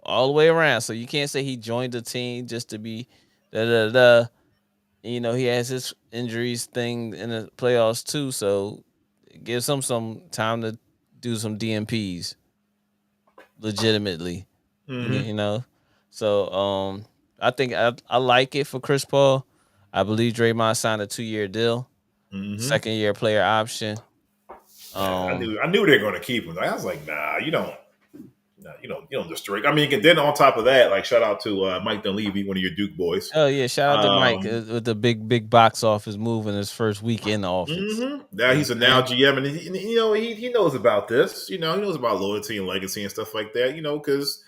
all the way around. So you can't say he joined the team just to be da. You know, he has his injuries thing in the playoffs too, so it gives him some time to do some DMPs legitimately. You know, so I think I like it for Chris Paul. I believe Draymond signed a 2-year deal, 2nd-year player option.
I knew they were going to keep him. I was like, nah, you don't destroy. I mean, and then on top of that, like shout out to Mike Dunleavy, one of your Duke boys.
Oh yeah, shout out to Mike with the big box office move in his first week in the office.
Now he's a now GM, and he knows about this. You know, he knows about loyalty and legacy and stuff like that. You know, because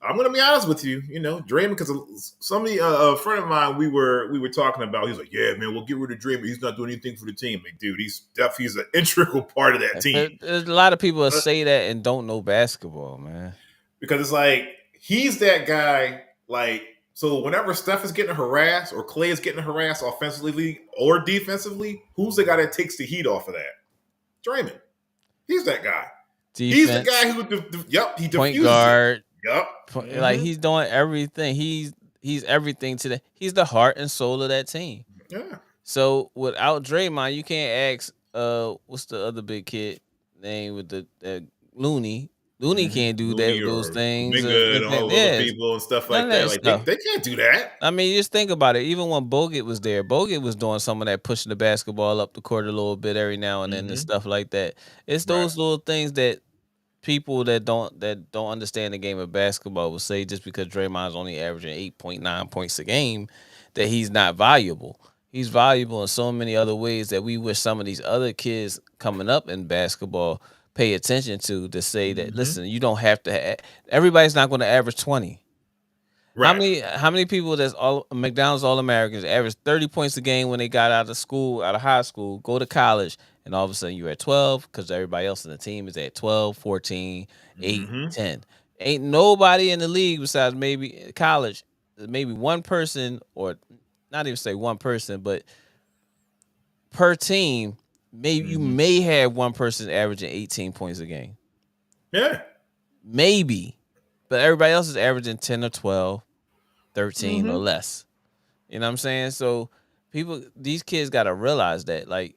I'm going to be honest with you. You know, Draymond, because somebody, a friend of mine, we were talking about. He's like, yeah, man, we'll get rid of Draymond. He's not doing anything for the team. Like, dude, he's an integral part of that team.
There's a lot of people that say that and don't know basketball, man.
Because it's like he's that guy. Like, so whenever Steph is getting harassed or Clay is getting harassed offensively or defensively, who's the guy that takes the heat off of that? Draymond. He's that guy.
Defense,
he's the guy who, he diffuses
point guard.
Yep.
Like he's doing everything. He's everything to he's the heart and soul of that team.
Yeah.
So without Draymond, you can't ask what's the other big kid name with the Looney. Looney can't do those things.
And all those people and stuff like that. Like they can't do that.
I mean, just think about it. Even when Bogut was there, Bogut was doing some of that, pushing the basketball up the court a little bit every now and then and stuff like that. It's those little things that people that don't understand the game of basketball will say just because Draymond's only averaging 8.9 points a game that he's not valuable. He's valuable in so many other ways that we wish some of these other kids coming up in basketball pay attention to say that, listen, you don't have to everybody's not going to average 20. Right. How many people that's all McDonald's All-Americans average 30 points a game when they got out of high school, go to college, and all of a sudden you're at 12 because everybody else in the team is at 12, 14, 8, 10. Ain't nobody in the league besides maybe college, maybe one person, or not even say one person, but per team, maybe you may have one person averaging 18 points a game.
Yeah.
Maybe. But everybody else is averaging 10 or 12, 13 or less. You know what I'm saying? So these kids got to realize that. Like,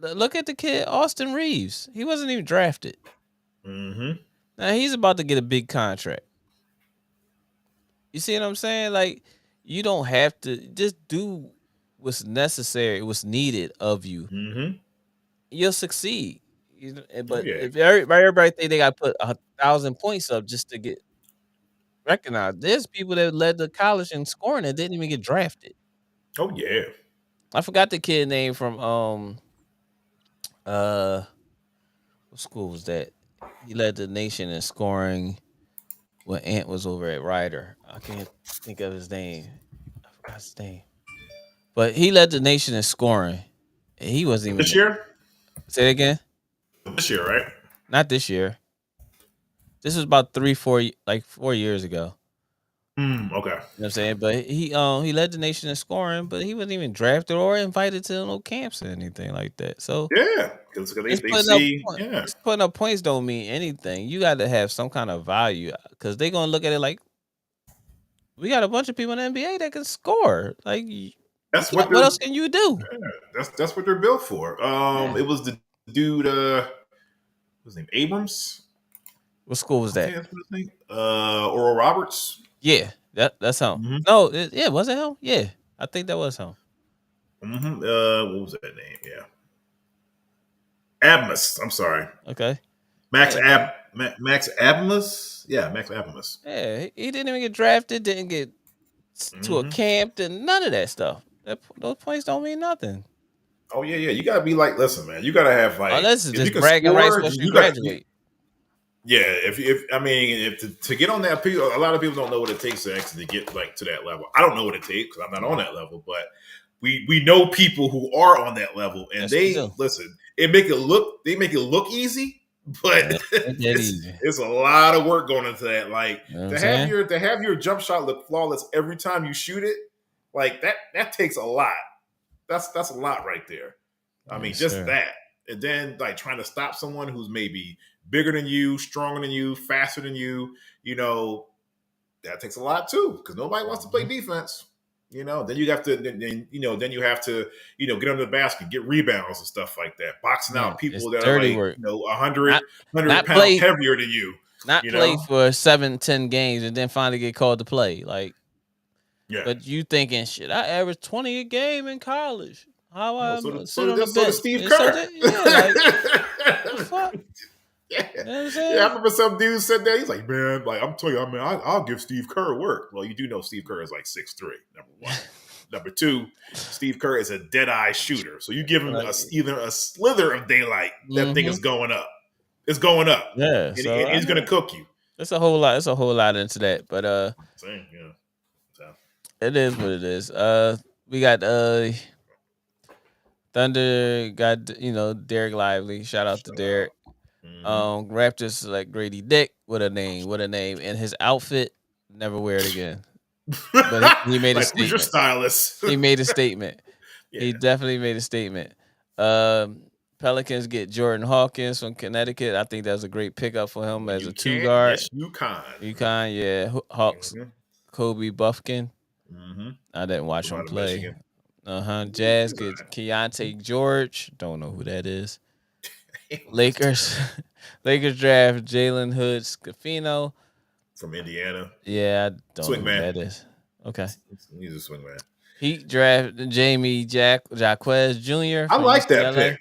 look at the kid, Austin Reeves. He wasn't even drafted. Now he's about to get a big contract. You see what I'm saying? Like, you don't have to just do what's necessary, what's needed of you. You'll succeed. But if everybody think they got to put 1,000 points up just to get recognized, there's people that led the college in scoring that didn't even get drafted.
Oh yeah.
I forgot the kid name from what school was that? He led the nation in scoring when Ant was over at Ryder. I can't think of his name. I forgot his name. But he led the nation in scoring. And he wasn't even
this year.
Say it again.
This year, right?
Not this year. This was about 4 years ago.
Okay.
You know what I'm saying? But he led the nation in scoring, but he wasn't even drafted or invited to no camps or anything like that. So
yeah, because
putting up points don't mean anything. You got to have some kind of value because they're gonna look at it like we got a bunch of people in the NBA that can score. Like what else can you do?
Yeah, that's what they're built for. It was the dude. What's his name? Abrams.
What school was that?
Oral Roberts.
Yeah, that's him. No, was it him? Yeah, I think that was him.
What was that name? Yeah, Abmas. I'm sorry.
Okay.
Max Abmas. Yeah, Max Abmas.
Yeah, he didn't even get drafted. Didn't get to a camp. And none of that stuff. Those points don't mean nothing.
Oh yeah. You gotta be like, listen, man. You gotta have like,
this is
if you
just
can
bragging rights
score,
once you
you got.
graduate.
Yeah, if I mean, if to get on that, a lot of people don't know what it takes to actually get like to that level. I don't know what it takes because I'm not on that level, but we know people who are on that level, and they listen. They make it look easy, but it's a lot of work going into that. Like to have your jump shot look flawless every time you shoot it, like that takes a lot. That's a lot right there. I mean, just that, and then like trying to stop someone who's maybe bigger than you, stronger than you, faster than you, that takes a lot too, because nobody wants to play defense. Then you have to, then you have to, get under the basket, get rebounds and stuff like that. Boxing out people that are like,
work.
100 pounds heavier than you.
Not play for 7-10 games and then finally get called to play. Like,
yeah.
But you thinking, shit, I averaged 20 a game in college. How
so does Steve Kerr.
Fuck?
Yeah. I remember some dude said that. He's like, man, like I'm telling you, I mean, I'll give Steve Kerr work. Well, you do know Steve Kerr is like 6'3", number one. Number two, Steve Kerr is a dead-eye shooter. So you give him even a slither of daylight, that thing is going up. It's going up.
Yeah.
And he's gonna cook you.
It's a whole lot. It's a whole lot into that. But
same, yeah. So.
It is what it is. We got Thunder got Derek Lively. Shout out to Derek. Raptors select Grady Dick. What a name! And his outfit, never wear it again. But he made a statement.
Who's your stylist?
He made a statement.
Yeah.
He definitely made a statement. Pelicans get Jordan Hawkins from Connecticut. I think that's a great pickup for him as a 2 guard.
Yes, UConn.
UConn, yeah. Hawks, Kobe Buffkin. I didn't watch him play. Jazz get Keontae George. Don't know who that is. Lakers draft Jalen Hood Scafino
from Indiana.
Yeah, I don't know who that is. Okay,
he's a swing man.
Heat draft Jamie Jaquez Jr.
I like that pick.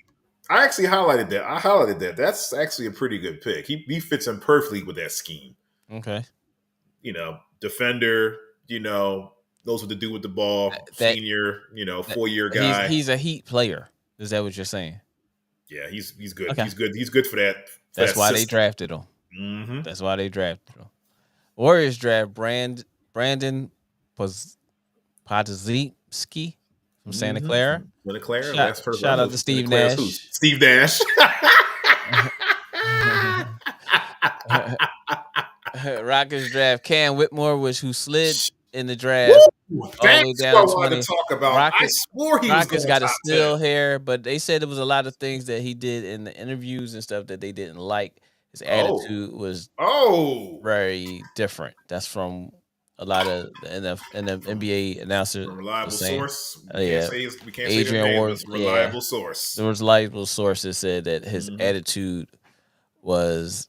I actually highlighted that. That's actually a pretty good pick. He fits in perfectly with that scheme.
Okay,
defender. Knows what to do with the ball. Senior. 4-year guy.
He's a Heat player. Is that what you're saying?
Yeah, he's good. Okay. He's good for that.
That's why they drafted him. That's why they drafted him. Warriors draft Brandon Podziemski from Santa Clara.
Santa Clara.
Shout out to Steve Nash.
Steve Nash.
Rockets draft Cam Whitmore, who slid in the draft.
That's what I wanted to talk about. I swore he
Rockets got a still hair, but they said there was a lot of things that he did in the interviews and stuff that they didn't like. His attitude was very different. That's from a lot of the NBA announcers.
Reliable source.
We can't
Adrian Ward. Reliable source.
There was reliable sources said that his attitude would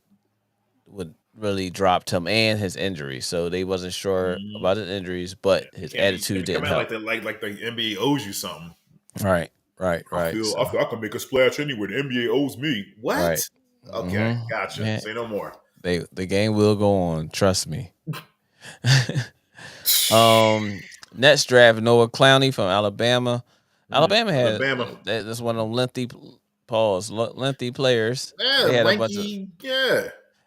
really dropped him and his injury, so they wasn't sure about his injuries, but his attitude didn't help.
Like the NBA owes you something.
Right.
I feel I can make a splash anywhere. The NBA owes me. What? Right. Okay, gotcha. Man. Say no more.
The game will go on. Trust me. Nets draft Noah Clowney from Alabama. Alabama that's one of them lengthy players.
Yeah,
they had
lanky,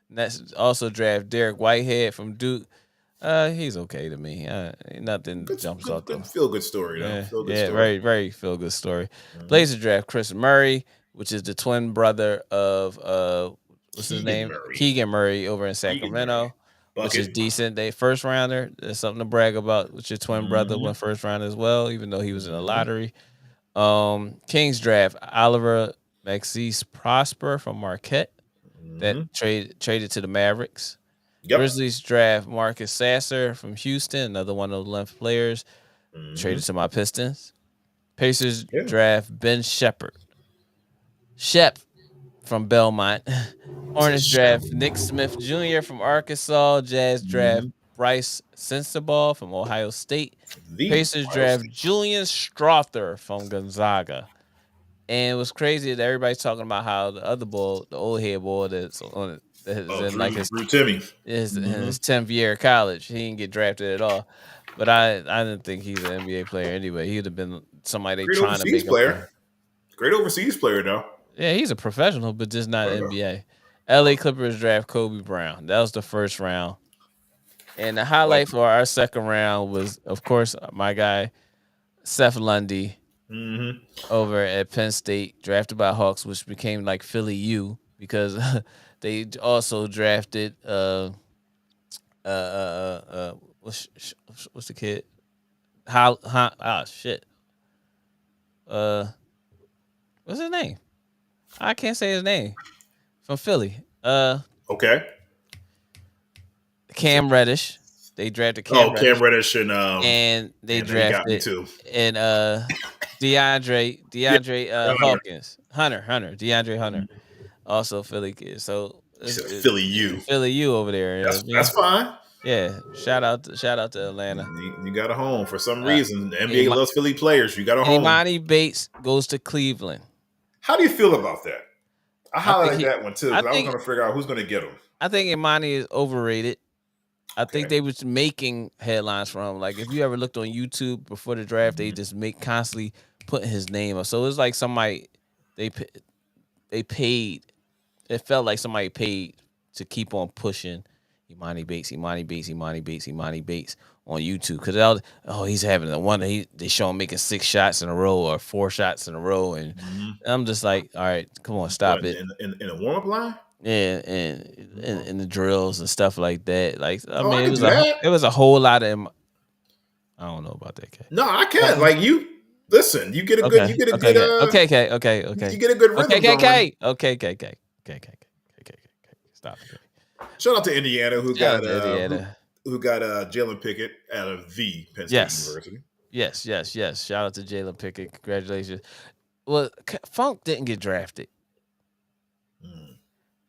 Nets also draft Derek Whitehead from Duke. He's okay to me. Nothing jumps out though.
Feel good story though. Story.
Very, very feel good story. Blazers draft Chris Murray, which is the twin brother of what's his name? Keegan Murray over in Sacramento, which is decent. They first rounder. There's something to brag about. With your twin brother went first round as well, even though he was in the lottery. Kings draft Oliver Maxis Prosper from Marquette. That traded to the Mavericks. Yep. Grizzlies draft Marcus Sasser from Houston, another one of the length players. Traded to my Pistons. Pacers draft Ben Shep from Belmont. Hornets draft Nick Smith Jr. from Arkansas. Jazz draft Bryce Sensabaugh from Ohio State. Pacers draft Julian Strother from Gonzaga. And it was crazy that everybody's talking about how the other boy, the old head boy that's on it, in like his 10th year of college, he didn't get drafted at all. But I didn't think he's an NBA player anyway. He'd have been somebody trying to make a player.
Great overseas player, though.
Yeah, he's a professional, but just not NBA.
Oh.
LA Clippers draft Kobe Brown. That was the first round. And the highlight for our second round was, of course, my guy, Seth Lundy, over at Penn State, drafted by Hawks, which became like Philly U because they also drafted what's the kid? Shit. What's his name? I can't say his name. From Philly.
Okay.
Cam Reddish. They drafted Cam Reddish.
Cam Reddish and
they drafted
too.
And DeAndre Hawkins. DeAndre Hunter. Also Philly kid. So
Philly U.
Philly U over there.
That's fine.
Yeah. Shout out to Atlanta.
You got a home for some reason. The NBA loves Philly players. You got a home.
Imani Bates goes to Cleveland.
How do you feel about that? I highlight that one too. I was going to figure out who's going to get him.
I think Imani is overrated. I think they was making headlines from him. Like if you ever looked on YouTube before the draft, they just constantly putting his name up. So it was like somebody they paid. It felt like somebody paid to keep on pushing Imani Bates on YouTube because he's having the one they show him making 6 shots in a row or 4 shots in a row, and I'm just like, all right, come on, stop it.
In a warm up line.
Yeah, and the drills and stuff like that. Like it was a whole lot of. I don't know about that, Kay.
No, I can't. Like you, listen. You get a good. You get a good.
Okay.
You get a good rhythm.
Okay. Stop it.
Shout out to Indiana who got Jalen Pickett out of the Penn State University.
Yes. Shout out to Jalen Pickett. Congratulations. Well, Funk didn't get drafted.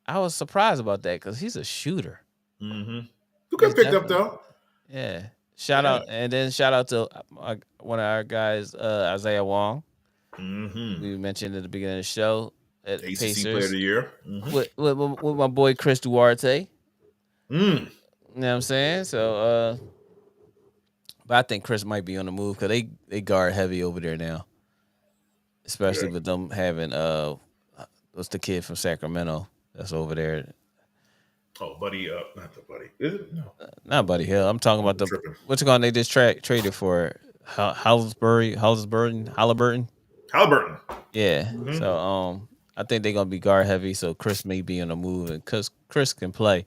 I was surprised about that because he's a shooter.
Who got picked up though?
Yeah. Shout out to one of our guys, Isaiah Wong. We mentioned at the beginning of the show at
ACC
Pacers.
Player of the Year.
With my boy Chris Duarte. You know what I'm saying? So, but I think Chris might be on the move because they guard heavy over there now, especially with them having what's the kid from Sacramento that's over there?
Oh, Buddy, not the Buddy. Is it? No,
not Buddy Hill. I'm talking about what's it called? They just traded for Halliburton. Yeah. So I think they're gonna be guard heavy. So Chris may be on the move, and because Chris can play,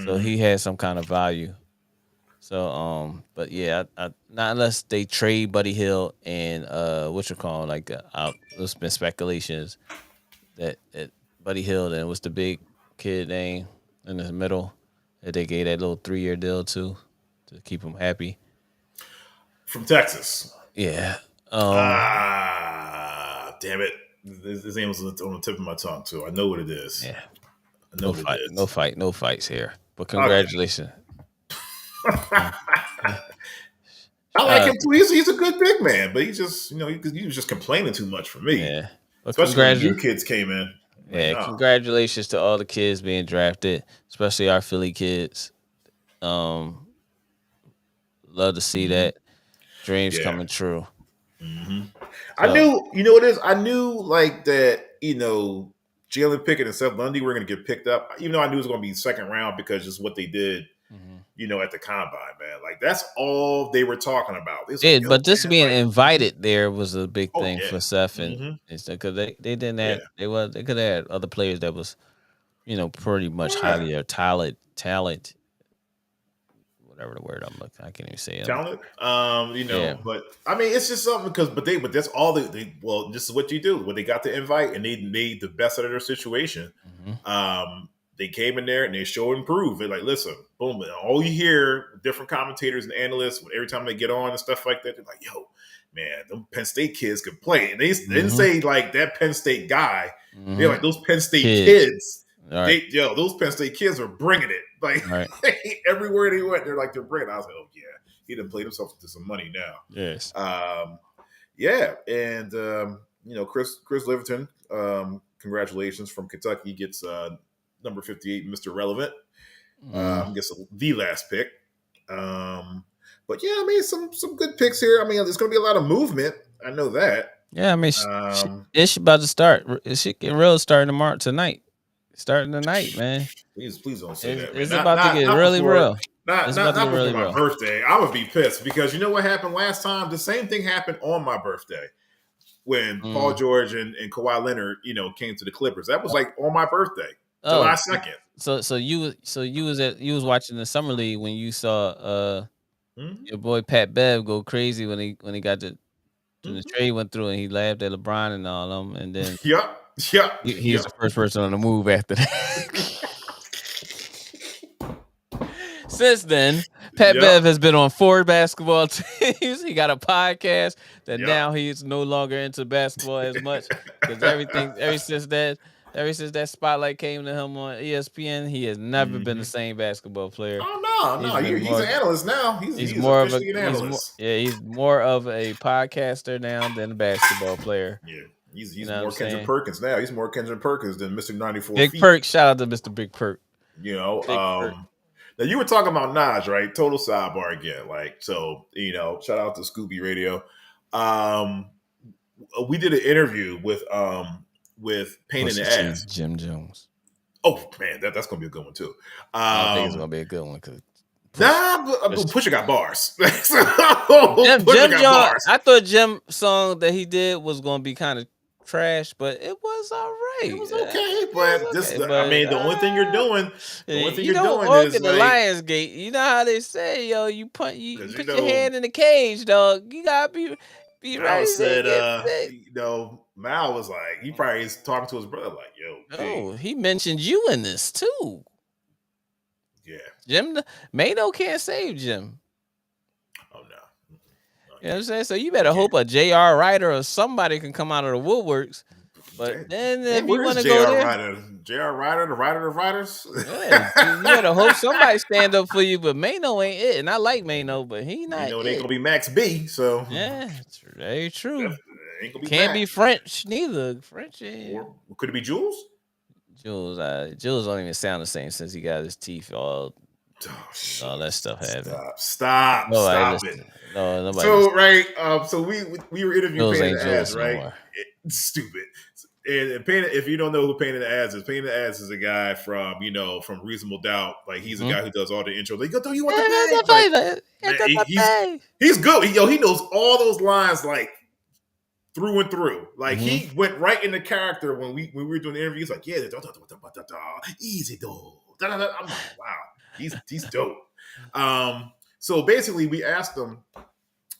so he has some kind of value. So but yeah, I not unless they trade Buddy Hill and there's been speculations that Buddy Hill and what's the big kid name in the middle that they gave that little 3-year deal to keep him happy
from Texas.
Yeah.
Damn it! His name was on the tip of my tongue too. I know what it is.
Yeah.
No
fights here. But congratulations.
I like him too. He's a good big man, but he just he was just complaining too much for me.
Yeah. But
especially when new kids came in.
Congratulations to all the kids being drafted, especially our Philly kids. Love to see that dreams coming true.
I knew, what it is. I knew like that. Jalen Pickett and Seth Lundy were going to get picked up, even though I knew it was going to be second round because just what they did. At the combine, man. Like that's all they were talking about.
But just being invited there was a big thing for Seth and because they didn't have they could have had other players that was, pretty much highly or talent, whatever the word I'm looking. I can't even say it.
Talent. But I mean it's just something but that's all they this is what you do. When they got the invite and they made the best out of their situation. They came in there and they show and prove. They're like, listen, boom. All you hear, different commentators and analysts, every time they get on and stuff like that, they're like, yo, man, them Penn State kids can play. And they didn't say like that Penn State guy. They're like, those Penn State kids. Right. Those Penn State kids are bringing it. Like everywhere they went, they're bringing it. I was like, oh, yeah. He done played himself into some money now.
Yes.
And, Chris Liverton, congratulations from Kentucky, gets number 58, Mr. Relevant. I guess the last pick. But yeah, I mean, some good picks here. I mean, there's going to be a lot of movement. I know that.
Yeah, I mean, it's about to start. Shit get real starting tomorrow tonight. Starting tonight, man.
Please don't say that, man.
It's about to get really real.
Not before my birthday. I'm gonna be pissed because you know what happened last time? The same thing happened on my birthday when Paul George and Kawhi Leonard, came to the Clippers. That was like on my birthday, July 2nd.
So you was watching the summer league when you saw your boy Pat Bev go crazy when he got the trade went through and he laughed at LeBron and all of them, and then he's the first person on the move after that. Since then, Pat Bev has been on 4 basketball teams. He got a podcast that now he's no longer into basketball as much because ever since that spotlight came to him on ESPN, he has never been the same basketball player.
Oh no, he's an analyst now. He's
more of
an analyst.
He's more of a podcaster now than a basketball player.
Yeah, he's more Kendrick Perkins now. He's more Kendrick Perkins than Mr. 94
Big
feet.
Perk. Shout out to Mr. Big Perk.
Now you were talking about Nas, right? Total sidebar again. Shout out to Scooby Radio. We did an interview with Pain in the Ass.
Jim Jones.
Oh man, that's gonna be a good one too.
I don't think it's gonna be a good one because
Pusha got bars.
Jim Jones. I thought Jim song that he did was gonna be kind of trash, but it was all right.
It was okay, the only thing you're doing, is
the Lionsgate. You know how they say, yo, you put your hand in the cage, dog. You gotta be ready.
Mal was like, he probably is talking to his brother, like, yo.
He mentioned you in this too.
Yeah,
Jim Mano can't save Jim.
Oh no.
You know what I'm saying? So you better hope a J.R. Ryder or somebody can come out of the woodworks. But then if you want to go there,
J.R. Ryder, the writer of writers.
Yeah, you better hope somebody stand up for you. But Mano ain't it, and I like Mano, but he not.
It ain't gonna be Max B. So
yeah, it's very true.
Ain't gonna be
Can't be French neither. French.
Or could it be Jules?
Jules don't even sound the same since he got his teeth all that stuff happened.
Stop it.
No, nobody.
So right, so we were interviewing Pain in the Ass, right?
No
Stupid. And Pain, if you don't know who Pain in the Ass is a guy from from Reasonable Doubt. Like he's a guy who does all the intros. Like, do you want the bag? He's good. He knows all those lines like through and through. Like he went right into character when we were doing the interview. He's like, yeah, easy though. I'm like, wow, he's dope. So basically, we asked him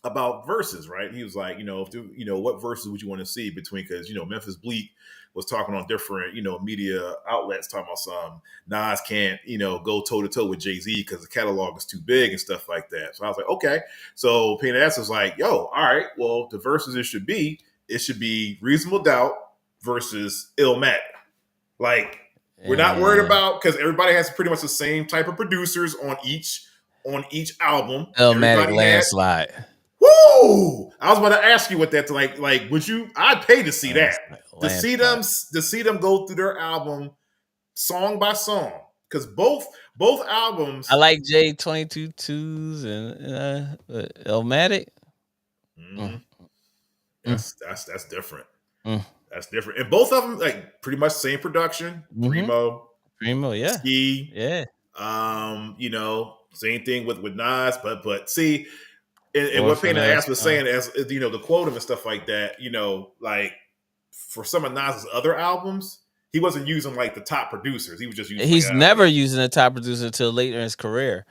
about verses, right? He was like, what verses would you want to see between? Because Memphis Bleak was talking on different media outlets, talking about some Nas can't go toe to toe with Jay-Z because the catalog is too big and stuff like that. So I was like, okay. So Pain Ass was like, yo, all right, well the verses it should be Reasonable Doubt versus Illmatic. Like we're not worried about because everybody has pretty much the same type of producers on each album.
Illmatic landslide.
Woo! I was about to ask you what that's like. Like, would you? I'd pay to see that. To see them go through their album song by song. Because both albums.
I like J22s and Illmatic.
That's different. That's different. And both of them like pretty much same production. Primo,
yeah.
Ski,
yeah.
Same thing with Nas, but see. And what Pain in the Ass was saying, as the quote and stuff like that, like for some of Nas's other albums, he wasn't using like the top producers. He was just using.
He's never using a top producer until later in his career.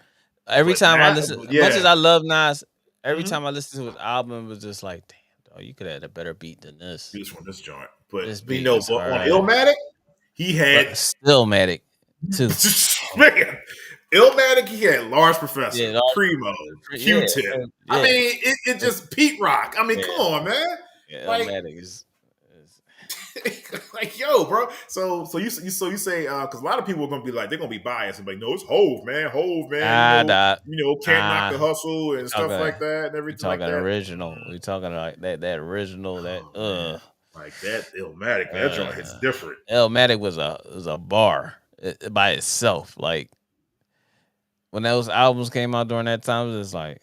Every time I listen, as much as I love Nas, every time I listen to his album, it was just like, damn, dog, you could have had a better beat than this.
Beats from this joint, but on
right.
Illmatic, he had
Stillmatic too.
Man. Illmatic, he had Large Professor, Primo, Q-Tip.
Yeah.
I mean, it just Pete Rock. I mean, come on, man.
Yeah, like, Illmatic is
like, yo, bro. So you say because a lot of people are gonna be like, they're gonna be biased and be like, no, it's Hove, man. Can't knock the hustle and stuff like that and everything like that.
Original. We talking like that original
like that Illmatic. That joint hits different.
Illmatic was a bar by itself, like. When those albums came out during that time, it was like,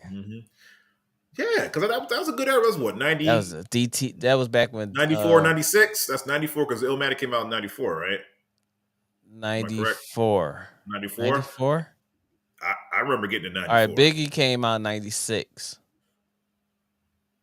Yeah, because that was a good era. That was what, 90?
That was a DT. That was back when
94, 96? That's 94 because Illmatic came out in 94, right?
94.
94?
94?
I remember getting to 94.
All right, Biggie came out in 96.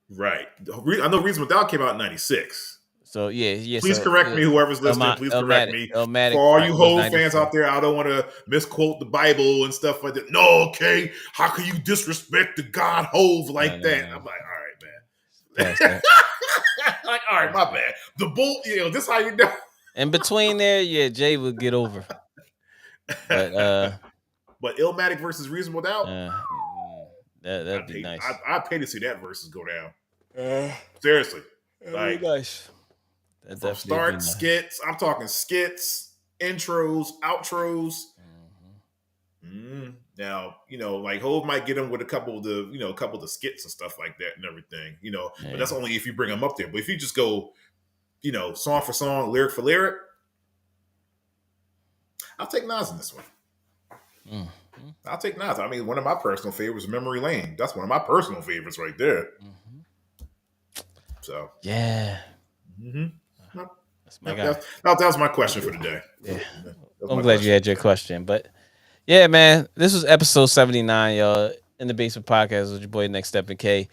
Right. I know Reason Without came out in 96.
So, yeah.
Please correct me, whoever's listening. Please correct me.
Illmatic,
for all you Hov fans out there, I don't want to misquote the Bible and stuff like that. No, okay. How can you disrespect the God Hov like that? I'm like, all right, man. Like, all right, my bad. The bull, this how you know.
In between there, yeah, Jay would get over. But
Illmatic versus Reasonable Doubt?
That'd be nice.
I'd pay to see that versus go down. Seriously.
Like, nice.
From start, skits. I'm talking skits, intros, outros. Now, like Hov might get him with a couple of the skits and stuff like that and everything, but that's only if you bring him up there. But if you just go, song for song, lyric for lyric, I'll take Nas in this one. I'll take Nas. I mean, one of my personal favorites is Memory Lane. That's one of my personal favorites right there. So,
yeah.
That's my guy. That was my question for today.
Yeah. I'm glad you had your question. But, yeah, man, this was episode 79, y'all. In the Basement Podcast with your boy Next Step and K.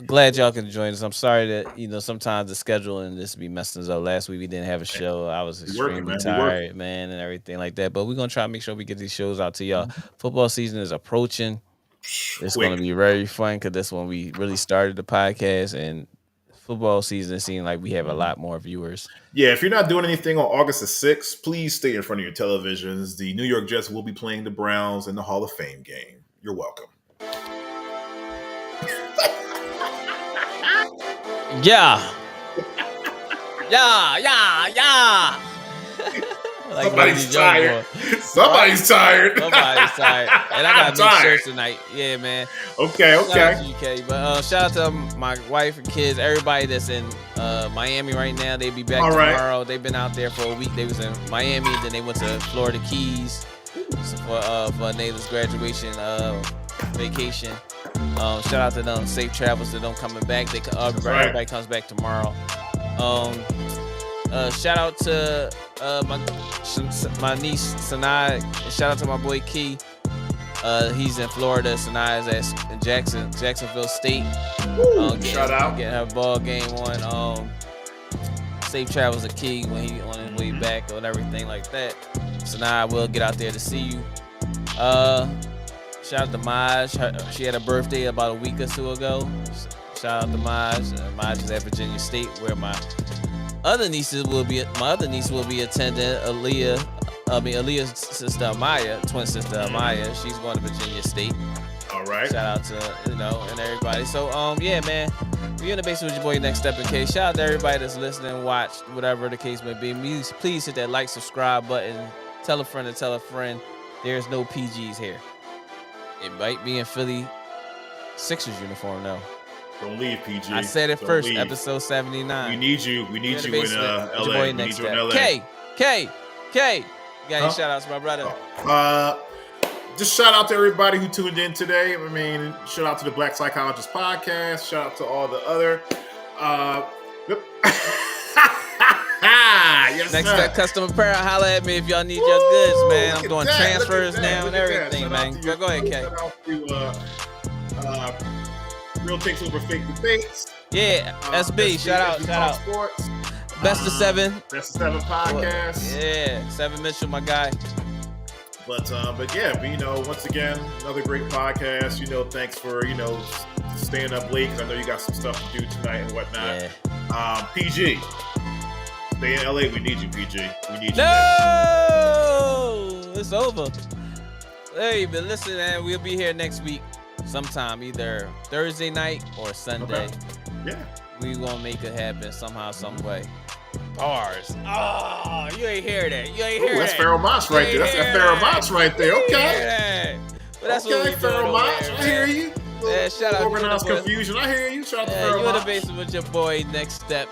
Glad y'all can join us. I'm sorry that sometimes the schedule and this be messing us up. Last week we didn't have a show. I was extremely tired, man, and everything like that. But we're gonna try to make sure we get these shows out to y'all. Football season is approaching. It's gonna be very fun because that's when we really started the podcast, and football season seems like we have a lot more viewers.
Yeah, if you're not doing anything on August the 6th, please stay in front of your televisions. The New York Jets will be playing the Browns in the Hall of Fame game. You're welcome.
Yeah. Like
Somebody's tired. Somebody's tired.
And I got new shirts tonight. Yeah, man.
Okay.
Shout out to you, K. But shout out to my wife and kids, everybody that's in Miami right now. They be back tomorrow. They've been out there for a week. They was in Miami, then they went to Florida Keys for Nayla's graduation vacation. Shout out to them. Safe travels to them coming back. Everybody comes back tomorrow. Shout out to my niece Sanaa. Shout out to my boy Key. He's in Florida. Sanaa is in Jacksonville State.
Shout out.
Getting her ball game on. Safe travels to Key when he on his way back and everything like that. Sanaa will get out there to see you. Shout out to Maj. She had a birthday about a week or so ago. Shout out to Maj. Maj is at Virginia State, where my other niece will be attending. Aaliyah's sister Amaya, twin sister Amaya. She's going to Virginia State.
All right.
Shout out to and everybody. So yeah, man. We're in the basement with your boy Next Step in K. Shout out to everybody that's listening, watch, whatever the case may be. Please hit that like, subscribe button. Tell a friend to tell a friend. There's no PGs here. It might be in Philly Sixers uniform though.
Don't leave, PG.
I said it first.
Leave.
Episode 79.
We need you. We need you in LA. We need you in LA.
K. You got any shout outs to my brother?
Just shout out to everybody who tuned in today. I mean, shout out to the Black Psychologist Podcast. Shout out to all the other. Yes,
Next Step Custom Apparel. Holla at me if y'all need your goods, man. I'm doing transfers now and everything, man. Go ahead, K.
Shout out to Real Takes Over Fake Debates.
Yeah, SB. Shout out.
Sports.
Best of 7.
Best of 7 podcast.
Yeah, 7 Mitchell, my guy.
But yeah, once again, another great podcast. Thanks for staying up late because I know you got some stuff to do tonight and whatnot. Yeah. PG. Stay in LA. We need you, PG. We need you.
No, it's over. Hey, but listen, man, we'll be here next week sometime, either Thursday night or Sunday.
Okay. Yeah.
We gonna make it happen somehow, some way. Bars. Oh, you ain't hear that.
That's Pharaoh Mosh right there. That's Pharaoh Mosh right there. Okay.
But that's what we
Pharaoh Mosh. I hear you.
Yeah, shout out.
Organized confusion. I hear you. Shout out to Pharaoh Mosh.
You in the basement with your boy Next Step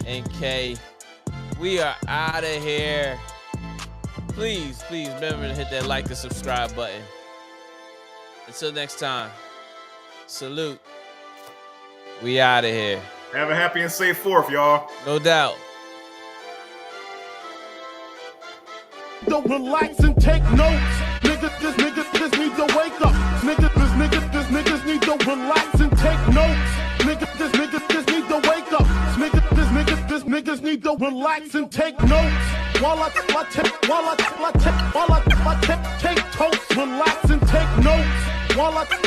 and K. We are out of here. Please remember to hit that like and subscribe button. Until next time, Salute. We out of here.
Have a happy and safe 4th, y'all.
No doubt.
Don't relax and take notes. Niggas need to wake up. Niggas need to relax and take notes. Niggas need to wake up. Niggas need to relax and take notes. While I take totes, relax and take notes. While I take